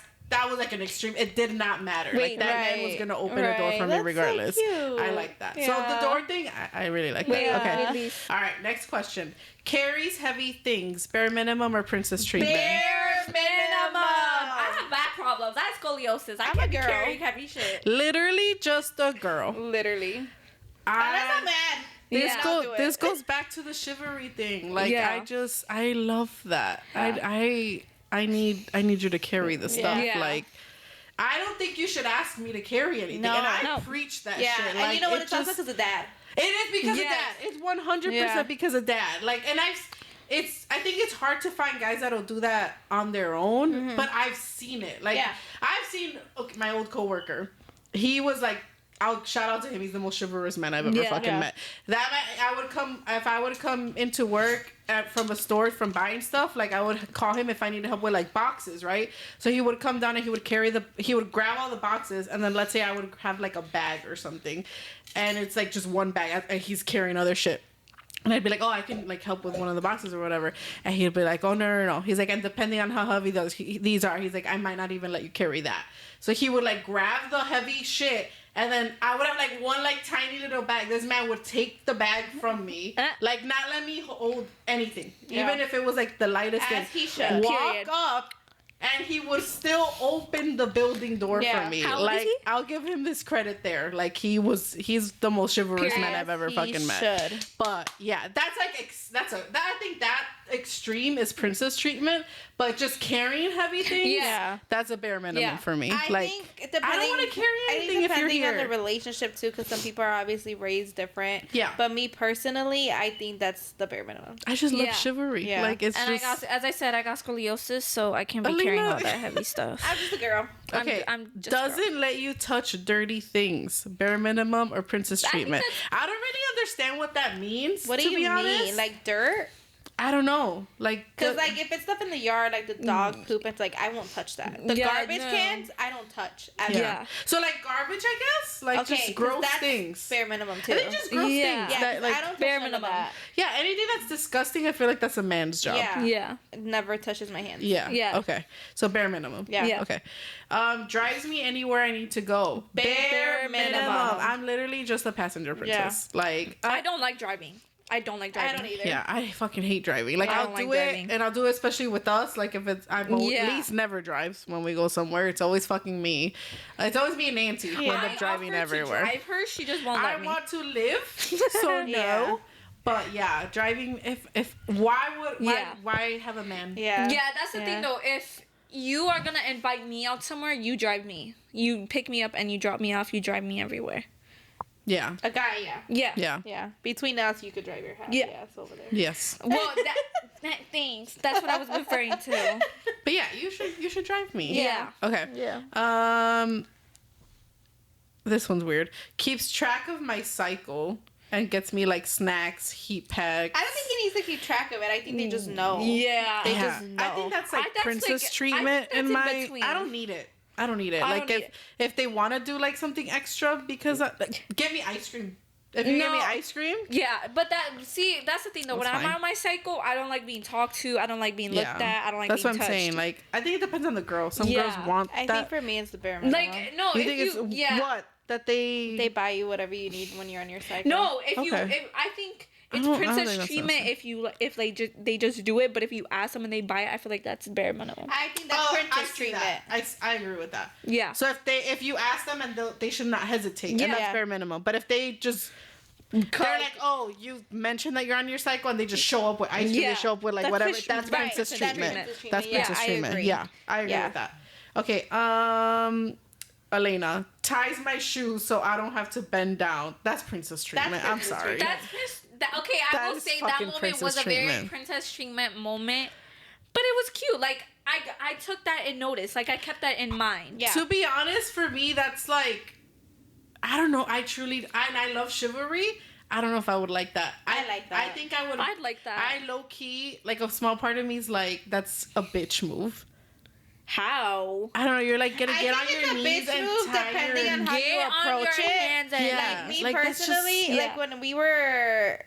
was like an extreme. It did not matter. Wait, like that man was right, gonna open the door for me that's so regardless. cute. I like that. So Yeah. the door thing, I really like Wait, that. Okay. release. All right. Next question. Carries heavy things. Bare minimum or princess treatment? Bare minimum. I have back problems. I have scoliosis. I I'm can't a be girl. carrying heavy shit. Literally just a girl. Literally. I'm not mad. This, Yeah. I'll do it. this goes back to the chivalry thing. Like Yeah. I love that. I need you to carry the stuff. Yeah. Like I don't think you should ask me to carry anything. No. and I No. preach that Yeah, shit. and Like, you know what? it It's also just- because of dad. it is because Yes. of dad. It's 100% Yeah. because of dad. Like, and I think it's hard to find guys that'll do that on their own, but I've seen it. Like, Yeah. I've seen my old coworker. He was like, I'll shout out to him. He's the most chivalrous man I've ever Yeah. fucking Yeah. met. That man, if I would come into work from a store from buying stuff, like I would call him if I needed help with like boxes, right? So he would come down and he would grab all the boxes, and then let's say I would have like a bag or something, and it's like just one bag, and he's carrying other shit. And I'd be like, oh, I can like help with one of the boxes or whatever. And he'd be like, oh, no. He's like, and depending on how heavy these are, he's like, I might not even let you carry that. So he would like grab the heavy shit And then I would have like one like tiny little bag. This man would take the bag from me, like not let me hold anything, even if it was like the lightest thing. As he should. Walk Period. up. And he would still open the building door for me. How old is like he? I'll give him this credit there. Like he's the most chivalrous man I've ever fucking met. Should. But yeah, that's like I think that extreme is princess treatment. But just carrying heavy things, Yeah. that's a bare minimum for me. I like think I don't want to carry anything if you're depending here. on the relationship too, because some people are obviously raised different. Yeah. But me personally, I think that's the bare minimum. I just love Yeah. chivalry. Yeah. Like it's And just as I said, I got scoliosis, so I can't be Alina. carrying all that heavy stuff. I'm just a girl. okay. I'm just doesn't let you touch dirty things. Bare minimum or princess I think treatment. I don't really understand what that means. What do to you be mean? honest. Like dirt? I don't know. Like Because like if it's stuff in the yard, like the dog poop, it's like I won't touch that. The Yeah, garbage no. cans, I don't touch. Ever. Yeah. So like garbage, I guess. Like Okay, just 'cause gross that's things. bare minimum too. I think just gross Yeah. things. Yeah, that, 'cause like, I don't bare touch none of minimum. that. yeah, anything that's disgusting, I feel like that's a man's job. Yeah. Yeah. It never touches my hands. Yeah. Yeah. Okay. So bare minimum. Yeah. Yeah. Okay. Drives me anywhere I need to go. Bare minimum. I'm literally just a passenger princess. Like I don't like driving. I don't like driving. I don't either. yeah, I fucking hate driving. Like I I'll don't do like it, driving. and I'll do it especially with us. Like if it's I'm Yeah. Elise never drives when we go somewhere. It's always fucking me. It's always me and Nancy who end I up driving offered everywhere. To drive her, she just won't let I me. want to live, so no. Yeah. But yeah, driving. If why have a man? Yeah. Yeah, that's the thing though. If you are gonna invite me out somewhere, you drive me. You pick me up and you drop me off. You drive me everywhere. Yeah. A guy, yeah. Yeah. Yeah. Yeah. Between us, you could drive your house. Yeah. Yeah, it's over there. Yes. Well, that thanks. That's what I was referring to. But yeah, you should drive me. Yeah. Okay. Yeah. This one's weird. Keeps track of my cycle and gets me like snacks, heat packs. I don't think he needs to keep track of it. I think they just know. Yeah. They Yeah. just know. I think that's like that's princess like- I treatment think in that's my. in between. I don't need it. I don't need it. I like don't need if they want to do like something extra because like, get me ice cream. If you give me No. ice cream, Yeah, but that's the thing though. When That's I'm fine. on my cycle, I don't like being talked to. I don't like being looked at. I don't like that's being what I'm touched. saying. Like I think it depends on the girl. Some Yeah. girls want I that. think for me, it's the bare minimum. Like no, you if think you it's what that they buy you whatever you need when you're on your cycle. No, if you, Okay. if I think I it's don't think princess that's treatment necessary. if they just do it, but if you ask them and they buy it, I feel like that's bare minimum. I think that's I princess see treatment. that. I agree with that. Yeah. So if you ask them and they should not hesitate, Yeah. and that's bare minimum. But if they just they're like, oh, you mentioned that you're on your cycle, and they just show up with ice cream. Yeah. They show up with like That's whatever. fish- That's right, princess that's treatment. princess treatment. That's Yeah, princess I treatment. agree. Yeah, I agree Yeah. with that. Okay, Elena ties my shoes so I don't have to bend down. That's princess treatment. I'm princess sorry. treatment. Okay, I That will is say that fucking moment princess was a very treatment. princess treatment moment, but it was cute. Like I took that in notice. Like I kept that in mind. Yeah. To be honest, for me, that's like, I don't know. I love chivalry. I don't know if I would like that. I like that. I think I would. I'd like that. I low key, like a small part of me is like, that's a bitch move. How? I don't know. You're like gonna I get think on your it's a knees bitch and move tie depending your on how you Get on approach your it. hands and Yeah. Like me Like, that's just- personally, yeah. like when we were,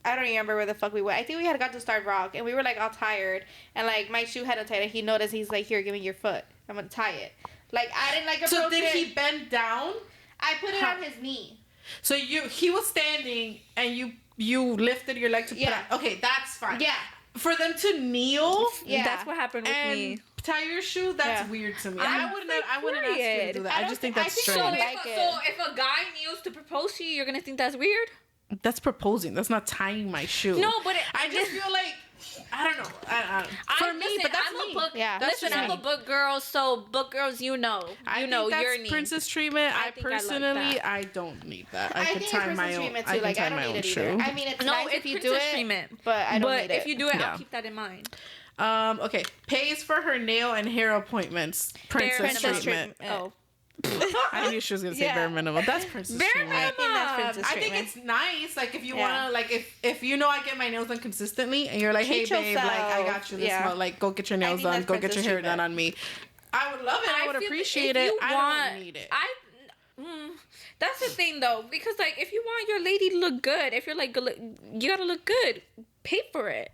I don't remember where the fuck we went. I think we had got to Starved Rock and we were like all tired and like my shoe had untied and he noticed. He's like, "Here, give me your foot. I'm gonna tie it." Like I didn't like approach So did it. he bend down? I put it Huh. on his knee. So he was standing and you lifted your leg to put Yeah. on. Okay, that's fine. Yeah. For them to kneel Yeah. That's what happened with and me. tie your shoe, that's Yeah. weird to me. I'm I wouldn't ask you to period. do that. I I don't just think think- that's I think strange. so. Like it. If a guy kneels to propose to you, you're gonna think that's weird. That's proposing. That's not tying my shoe. No, but I just feel like I don't know. For me, but that's I'm me. a book. Yeah. That's Listen, just I'm me. a book girl, so book girls, you know I your think needs. princess treatment. I I think I like personally, that. I don't need that. I I could think tie it's my princess own. treatment I too. can Like tie I don't my need own it shoe. either. I mean, it's No, nice it's if you do princess it, treatment. but I don't But need it. if you do it, Yeah. I'll keep that in mind. Okay, pays for her nail and hair appointments. Princess minimum. treatment. Oh, I knew she was gonna say Yeah. bare minimum. That's princess Bare treatment. I think that's princess I think treatment. it's nice, like if you Yeah. wanna, like if you know I get my nails done consistently, and you're like, hey Treat babe, like I yourself. got you this Yeah. month, like go get your nails think done, that's go get your princess hair treatment. done on me. I would love it. I would feel appreciate if it. you I want- don't need it. That's the thing though, because like if you want your lady to look good, if you're like you gotta look good, pay for it.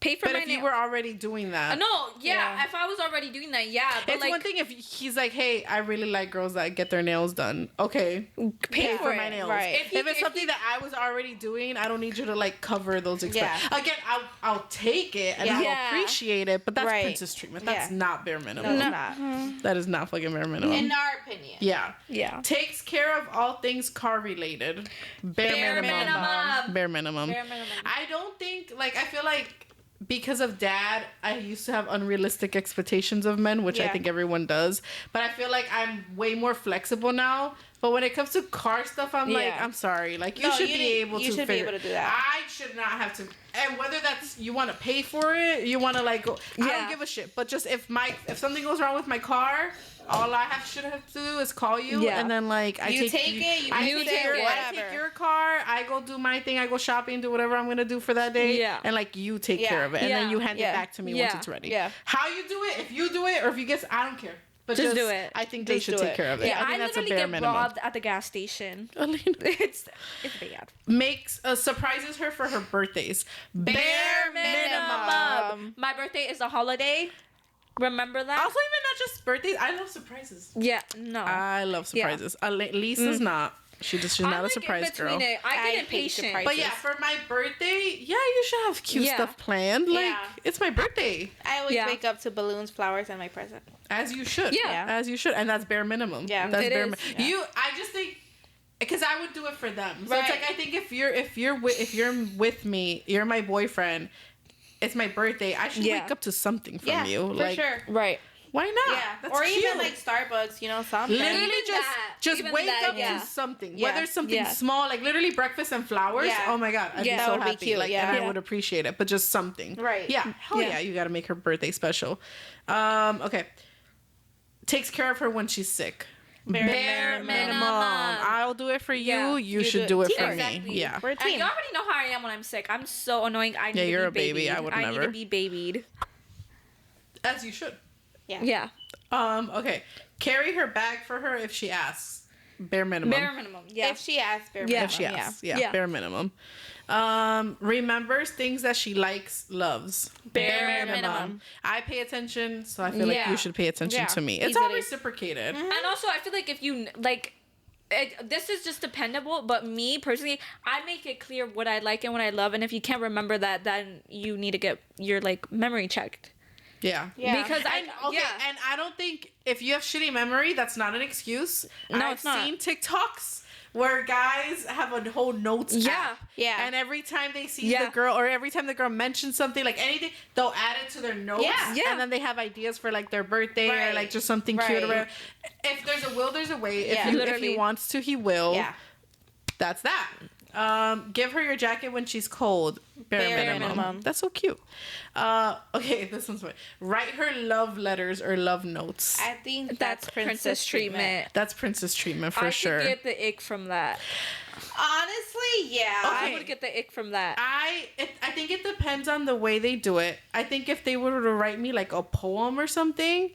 pay for But my if nails. you were already doing that. No, yeah, if I was already doing that, yeah. But It's like, one thing if he's like, hey, I really like girls that get their nails done. Okay. pay for my it. nails. Right. If it's something that I was already doing, I don't need you to like cover those expenses. Yeah. Again, I'll take it and I'll Yeah. appreciate it, but that's Right. princess treatment. That's Yeah. not bare minimum. No, it's not. That is not fucking bare minimum. In our opinion. Yeah. Yeah. Takes care of all things car related. Bare minimum. Bare minimum. Bare minimum. I don't think, like, I feel like because of dad, I used to have unrealistic expectations of men, which I Yeah. think everyone does. But I feel like I'm way more flexible now. But when it comes to car stuff, I'm like, Yeah. I'm sorry. Like, you No, should you be need- able to you should be figure- able to do that. I should not have to. And whether that's you want to pay for it, you want to like go, I Yeah. don't give a shit. But just if something goes wrong with my car, all I should have to do is call you, Yeah. and then like You take it, you I use take it, your, I whatever. take your car, I go do my thing, I go shopping, do whatever I'm gonna do for that day, Yeah. and like you take Yeah. care of it, and then Yeah. you hand it Yeah. back to me Yeah. once it's ready. Yeah. How you do it, if you do it, or if you get, I don't care. But Just do it. I think they Just should do take it. care of it. Yeah, I think I that's a literally bare get minimum. robbed at the gas station. Alina It's bad. makes surprises her for her birthdays. Bare minimum. My birthday is a holiday. Remember that? Also, even not just birthdays. I love surprises. Yeah, no. I love surprises. Lisa's not. She's not I'm a like surprise in between girl. it. I I get hate impatient. surprises. But yeah, for my birthday, yeah, you should have cute Yeah. stuff planned. Like, Yeah. it's my birthday. I always Yeah. wake up to balloons, flowers, and my present. As you should. Yeah. As you should. And that's bare minimum. Yeah. That's It bare is. minimum. I just think, because I would do it for them. So Right. it's like, I think if you're with me, you're my boyfriend, it's my birthday, I should Yeah. wake up to something from Yeah, you. for Like, sure. Right. why not? Yeah, That's or cute. even like Starbucks, something. Literally Even just that. just Even wake that, up yeah. to something. Yeah. Whether it's something Yeah. small, like literally breakfast and flowers. Yeah. Oh my god, I'd Yeah. be That so would be happy. cute, Like, yeah. and I Yeah. would appreciate it. But just something. Right. Yeah. Hell Yeah. yeah. You got to make her birthday special. Okay. Takes care of her when she's sick. Bare minimum. I'll do it for you. Yeah. You You should do do it. it for Exactly. me. Yeah. We're a And team. you already know how I am when I'm sick. I'm so annoying. I need you're to a be baby. babied. I would need never. to be babied. As you should. Yeah. Okay. Carry her bag for her if she asks. Bare minimum. Bare minimum. Yeah. If she asks, bare Yeah. If she minimum, asks. Yeah. Yeah. Bare minimum. Remembers things that she likes, loves. Bare minimum. I pay attention, so I feel like Yeah. you should pay attention Yeah. to me. It's all Easily. reciprocated. And also, I feel like if you like, this is just dependable. But me personally, I make it clear what I like and what I love. And if you can't remember that, then you need to get your like memory checked. Yeah. Yeah. Because And, and I don't think if you have shitty memory, that's not an excuse. No, I've it's not. seen TikToks where guys have a whole notes Yeah. app. Yeah. And every time they see Yeah. the girl, or every time the girl mentions something, like anything, they'll add it to their notes. Yeah. Yeah. And then they have ideas for like their birthday or Right. like just something cute or Right. whatever. If there's a will, there's a way. If, Yeah. if he Literally. wants to, he will. Yeah. That's that. Give her your jacket when she's cold. Bare minimum. minimum. That's so cute. Okay, this one's fun. Write her love letters or love notes. I think That's princess treatment. That's princess treatment for sure. I could get the ick from that. Honestly, yeah. I would get the ick from that. I think it depends on the way they do it. I think if they were to write me like a poem or something,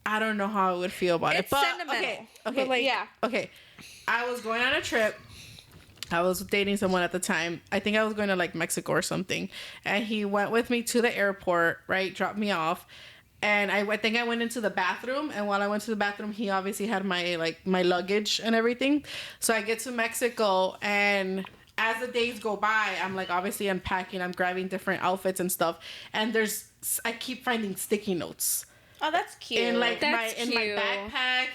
I don't know how I would feel about it. It's But sentimental. okay, But, like, yeah. okay. I was going on a trip. I was dating someone at the time. I think I was going to like Mexico or something. And he went with me to the airport, right? Dropped me off. And I think I went into the bathroom. And while I went to the bathroom, he obviously had my luggage and everything. So I get to Mexico, and as the days go by, I'm like obviously unpacking. I'm grabbing different outfits and stuff. And I keep finding sticky notes. Oh, that's cute. In like That's my cute. backpack,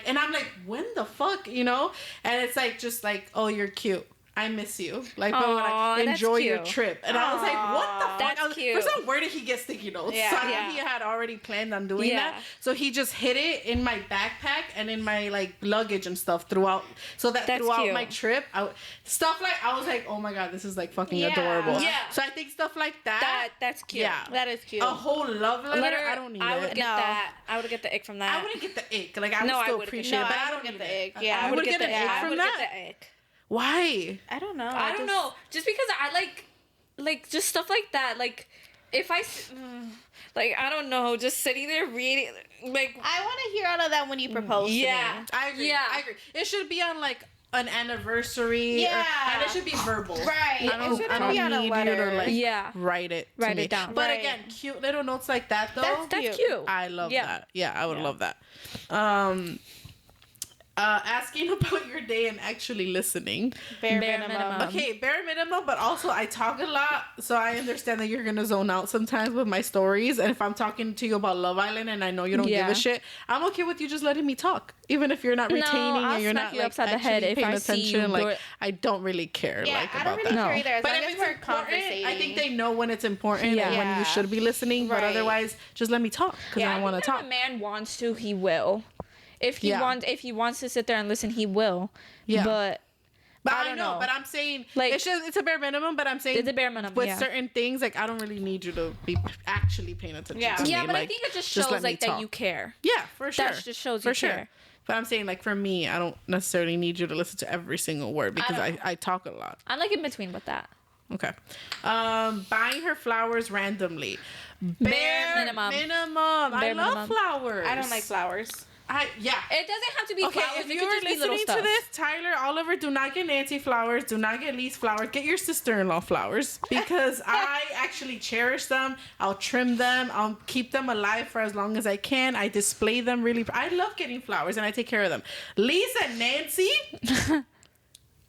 and I'm like, when the fuck, And it's like just like, oh, you're cute. I miss you. Like, but when Aw, I that's enjoy your cute. trip. And I was like, what the fuck? That's I was, cute. First of all, where did he get sticky notes? Yeah. So I Yeah. think he had already planned on doing Yeah. that. So he just hid it in my backpack and in my like luggage and stuff throughout. So that That's throughout cute. my trip, I was like, oh my god, this is like fucking Yeah. adorable. Yeah. So I think stuff like that. That's cute. Yeah. that is cute. A whole love letter, I don't need I it. would get No. that. I would get the ick from that. I wouldn't get the ick. Like, I would No, I still wouldn't. appreciate No, it, but I I would don't get need the it. ick. Yeah. I would get an ick I from would that. get the ick. Why? I don't know. I don't know. Just because I like just stuff like that. Like if like I don't know, just sitting there reading like I want to hear all of that when you propose. yeah. To me. I agree. Yeah. I agree. It should be on like an anniversary. Yeah. And it should be verbal. Right. I don't, It shouldn't I don't be on a need letter. you to like Yeah. write it to Write me. it down. But Right. again, cute little notes like that though. That's cute. I love Yeah. that. Yeah, I would Yeah. love that. Asking about your day and actually listening. Bare Bare minimum. minimum. Okay, bare minimum, but also I talk a lot, so I understand that you're gonna zone out sometimes with my stories. And if I'm talking to you about Love Island and I know you don't give Yeah. a shit, I'm okay with you just letting me talk, even if you're not No, retaining I'll and you're smack not you like upside the head actually if paying I see you attention. do Like it. I don't really care Yeah, like I about don't really that. No. care either. As But long if as it's we're important, conversating. I think they know when it's important Yeah. and when you Yeah. should be listening. But Right. otherwise, just let me talk because Yeah, I I want to If a talk. man wants to, he will. If he Yeah. wants to sit there and listen, he will. Yeah. But But I I don't know, know. but I'm saying Like- it's a bare minimum. But I'm saying It's a bare minimum, with yeah. certain things. Like I don't really need you to be actually paying attention Yeah. to me. yeah, but I Like, think it just let shows me like that talk. you care. Yeah, for sure. That just shows for you sure. care. But I'm saying like for me, I don't necessarily need you to listen to every single word because don't know. I talk a lot. I'm like in between with that. Okay. Buying her flowers randomly. Bare minimum. Minimum. I Bare love minimum. flowers. I don't like flowers. Yeah. It doesn't have to be Okay, flowers. if It you could were just be little listening stuff. to this, Tyler, Oliver, do not get Nancy flowers. Do not get Lise flowers. Get your sister-in-law flowers because I actually cherish them. I'll trim them. I'll keep them alive for as long as I can. I display them really. I love getting flowers and I take care of them. Lisa and Nancy.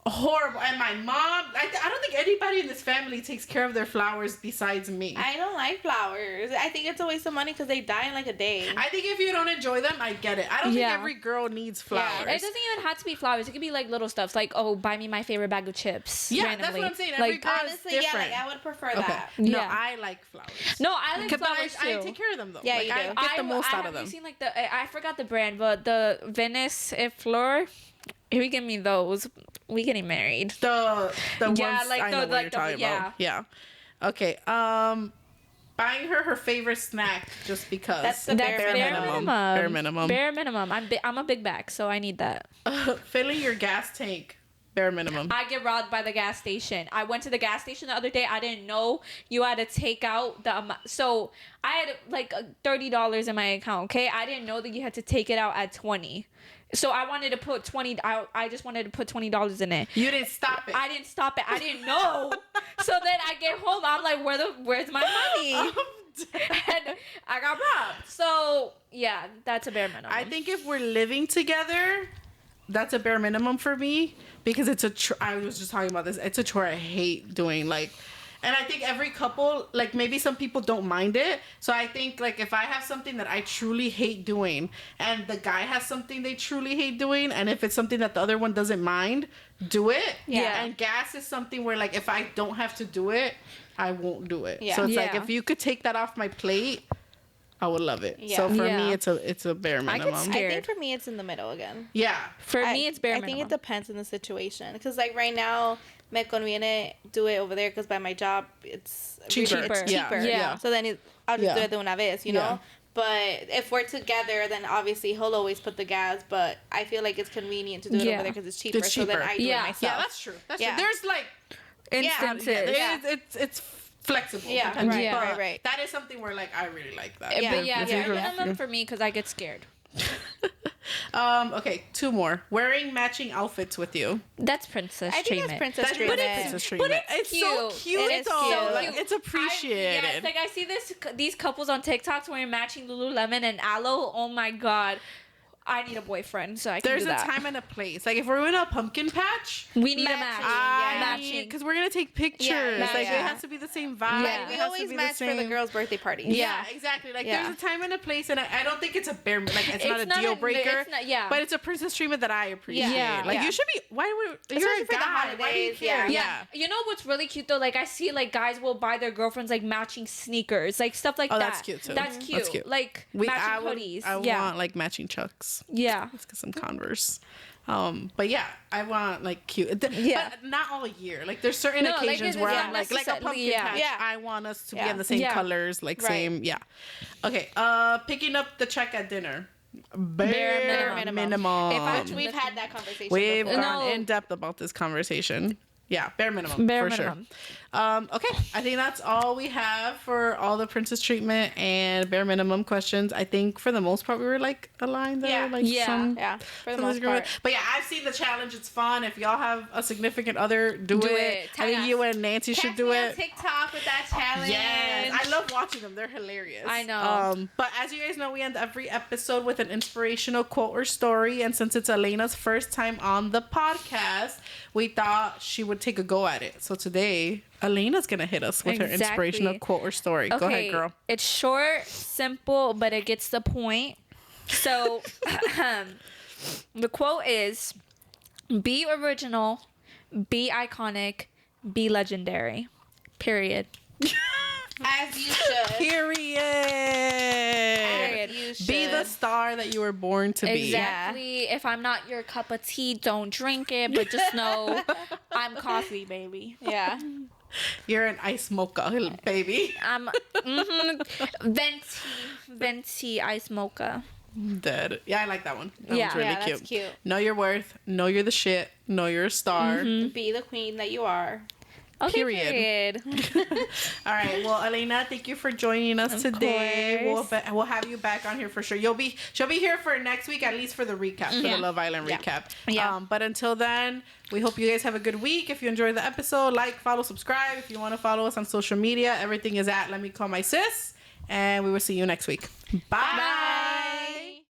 Horrible. And my mom, I don't think anybody in this family takes care of their flowers besides me. I don't like flowers. I think it's a waste of money because they die in like a day. I think if you don't enjoy them, I get it. I don't Yeah. think every girl needs flowers. It doesn't even have to be flowers. It could be like little stuff, like buy me my favorite bag of chips. Yeah, randomly. that's what I'm saying. Every Like, girl Honestly, is yeah, different. like I would prefer Okay. that. No, Yeah. I like flowers. no, I like But flowers too. I take care of them though. Yeah, like, you I do. get the most out of them. Have you seen like I forgot the brand, but the Venice et Fleur? If you give me those, we getting married. The Yeah, ones like I know the- what like you're the- talking about. Yeah. Okay. Buying her favorite snack just because. That's the bare minimum. Bare minimum. Bare minimum. I'm a big bag, so I need that. Filling your gas tank. Bare minimum. I get robbed by the gas station. I went to the gas station the other day. I didn't know you had to take out the amount. So I had like $30 in my account. Okay, I didn't know that you had to take it out at 20. So I wanted to put 20. I just wanted to put $20 in it. You didn't stop it. I didn't stop it. I didn't know. So then I get home. I'm like, where's my money? And I got robbed. So yeah, that's a bare minimum. I think if we're living together, that's a bare minimum for me because it's a. I was just talking about this. It's a chore I hate doing. Like, and I think every couple, like maybe some people don't mind it. So I think like if I have something that I truly hate doing, and the guy has something they truly hate doing, and if it's something that the other one doesn't mind, do it. Yeah. And gas is something where like if I don't have to do it, I won't do it. Yeah. So it's like Yeah. if you could take that off my plate, I would love it. Yeah. So for Yeah. me, it's a bare I get minimum. scared. I think for me, it's in the middle again. Yeah. For me, it's bare I minimum. think it depends on the situation. Because, like, right now, me conviene do it over there because by my job, it's Cheaper. It's Yeah. cheaper. Yeah. So then I'll just Yeah. do it de una vez, you Yeah. know? But if we're together, then obviously he'll always put the gas. But I feel like it's convenient to do it Yeah. over there because it's cheaper. It's So then cheaper. I do Yeah. it myself. Yeah, that's true. That's Yeah. true. There's like Instances. it's flexible. Yeah, depending, right, but right. That is something where like I really like that. Yeah. But yeah, If bare you're- minimum for me because I get scared. Okay, two more. Wearing matching outfits with you. That's princess I think treatment. that's princess But treatment. it's treatment. It's so cute. cute It is though. cute. Like it's appreciated. Yes, like I see these couples on TikToks wearing matching Lululemon and Aloe. Oh my god, I need a boyfriend so I can There's do a that. time and a place. Like if we're in a pumpkin patch, We need Matching, a match. yeah. Matching. because we're gonna take pictures. Yeah, like yeah. it has to be the same vibe. Yeah. It We has to always be match for the same- girls' birthday parties. Yeah, exactly. Like Yeah. there's a time and a place, and I don't think it's a bare like it's not a It's deal not a- breaker. it's not- yeah. But it's a princess treatment that I appreciate. Yeah. Like Yeah. you should be. Why would you're Especially a for the guy? Why do you holidays, care? yeah. You know what's really cute though? Like I see like guys will buy their girlfriends like matching sneakers, like stuff like Oh, that. that's cute, too. That's cute. That's cute. Like I matching would- hoodies. I yeah. want like matching chucks. Yeah. Let's get some Converse. But yeah, I want like cute. Yeah. But not all year. Like there's certain No, like, occasions it's where not I'm like a necessarily- pumpkin yeah. patch. Yeah. I want us to be Yeah. in the same Yeah. colors, like Right. same. Yeah. Okay. Picking up the check at dinner. Bare minimum. If I- Which we've had that conversation We've before. gone No. in depth about this conversation. Yeah, bare minimum. Bare for minimum. Okay, I think that's all we have for all the princess treatment and bare minimum questions. I think for the most part we were like aligned there. Yeah. Like Yeah, for the most part. But yeah, I've seen the challenge. It's fun. If y'all have a significant other, do it. I think you and Nancy should do Catch me on it. TikTok with that challenge. Yes, I love watching them. They're hilarious. I know. But as you guys know, we end every episode with an inspirational quote or story. And since it's Elena's first time on the podcast, we thought she would take a go at it. So today, Elena's going to hit us with her inspirational quote or story. Okay. Go ahead, girl. It's short, simple, but it gets the point. So the quote is, be original, be iconic, be legendary. Period. As you should. Period. As you should. Be the star that you were born to be. Exactly. If I'm not your cup of tea, don't drink it, but just know I'm coffee, baby. Yeah. You're an ice mocha, baby. I'm venti ice mocha. Dead. Yeah, I like that one. That Yeah. one's really Yeah, cute. that's cute. Know your worth. Know you're the shit. Know you're a star. Be the queen that you are. Okay, Period. All right. Well, Elena, thank you for joining us today. course. We'll have you back on here for sure. She'll be here for next week, at least for the recap, for the Love Island recap. Yeah. But until then, we hope you guys have a good week. If you enjoyed the episode, like, follow, subscribe. If you want to follow us on social media, everything is at Let Me Call My Sis. And we will see you next week. Bye.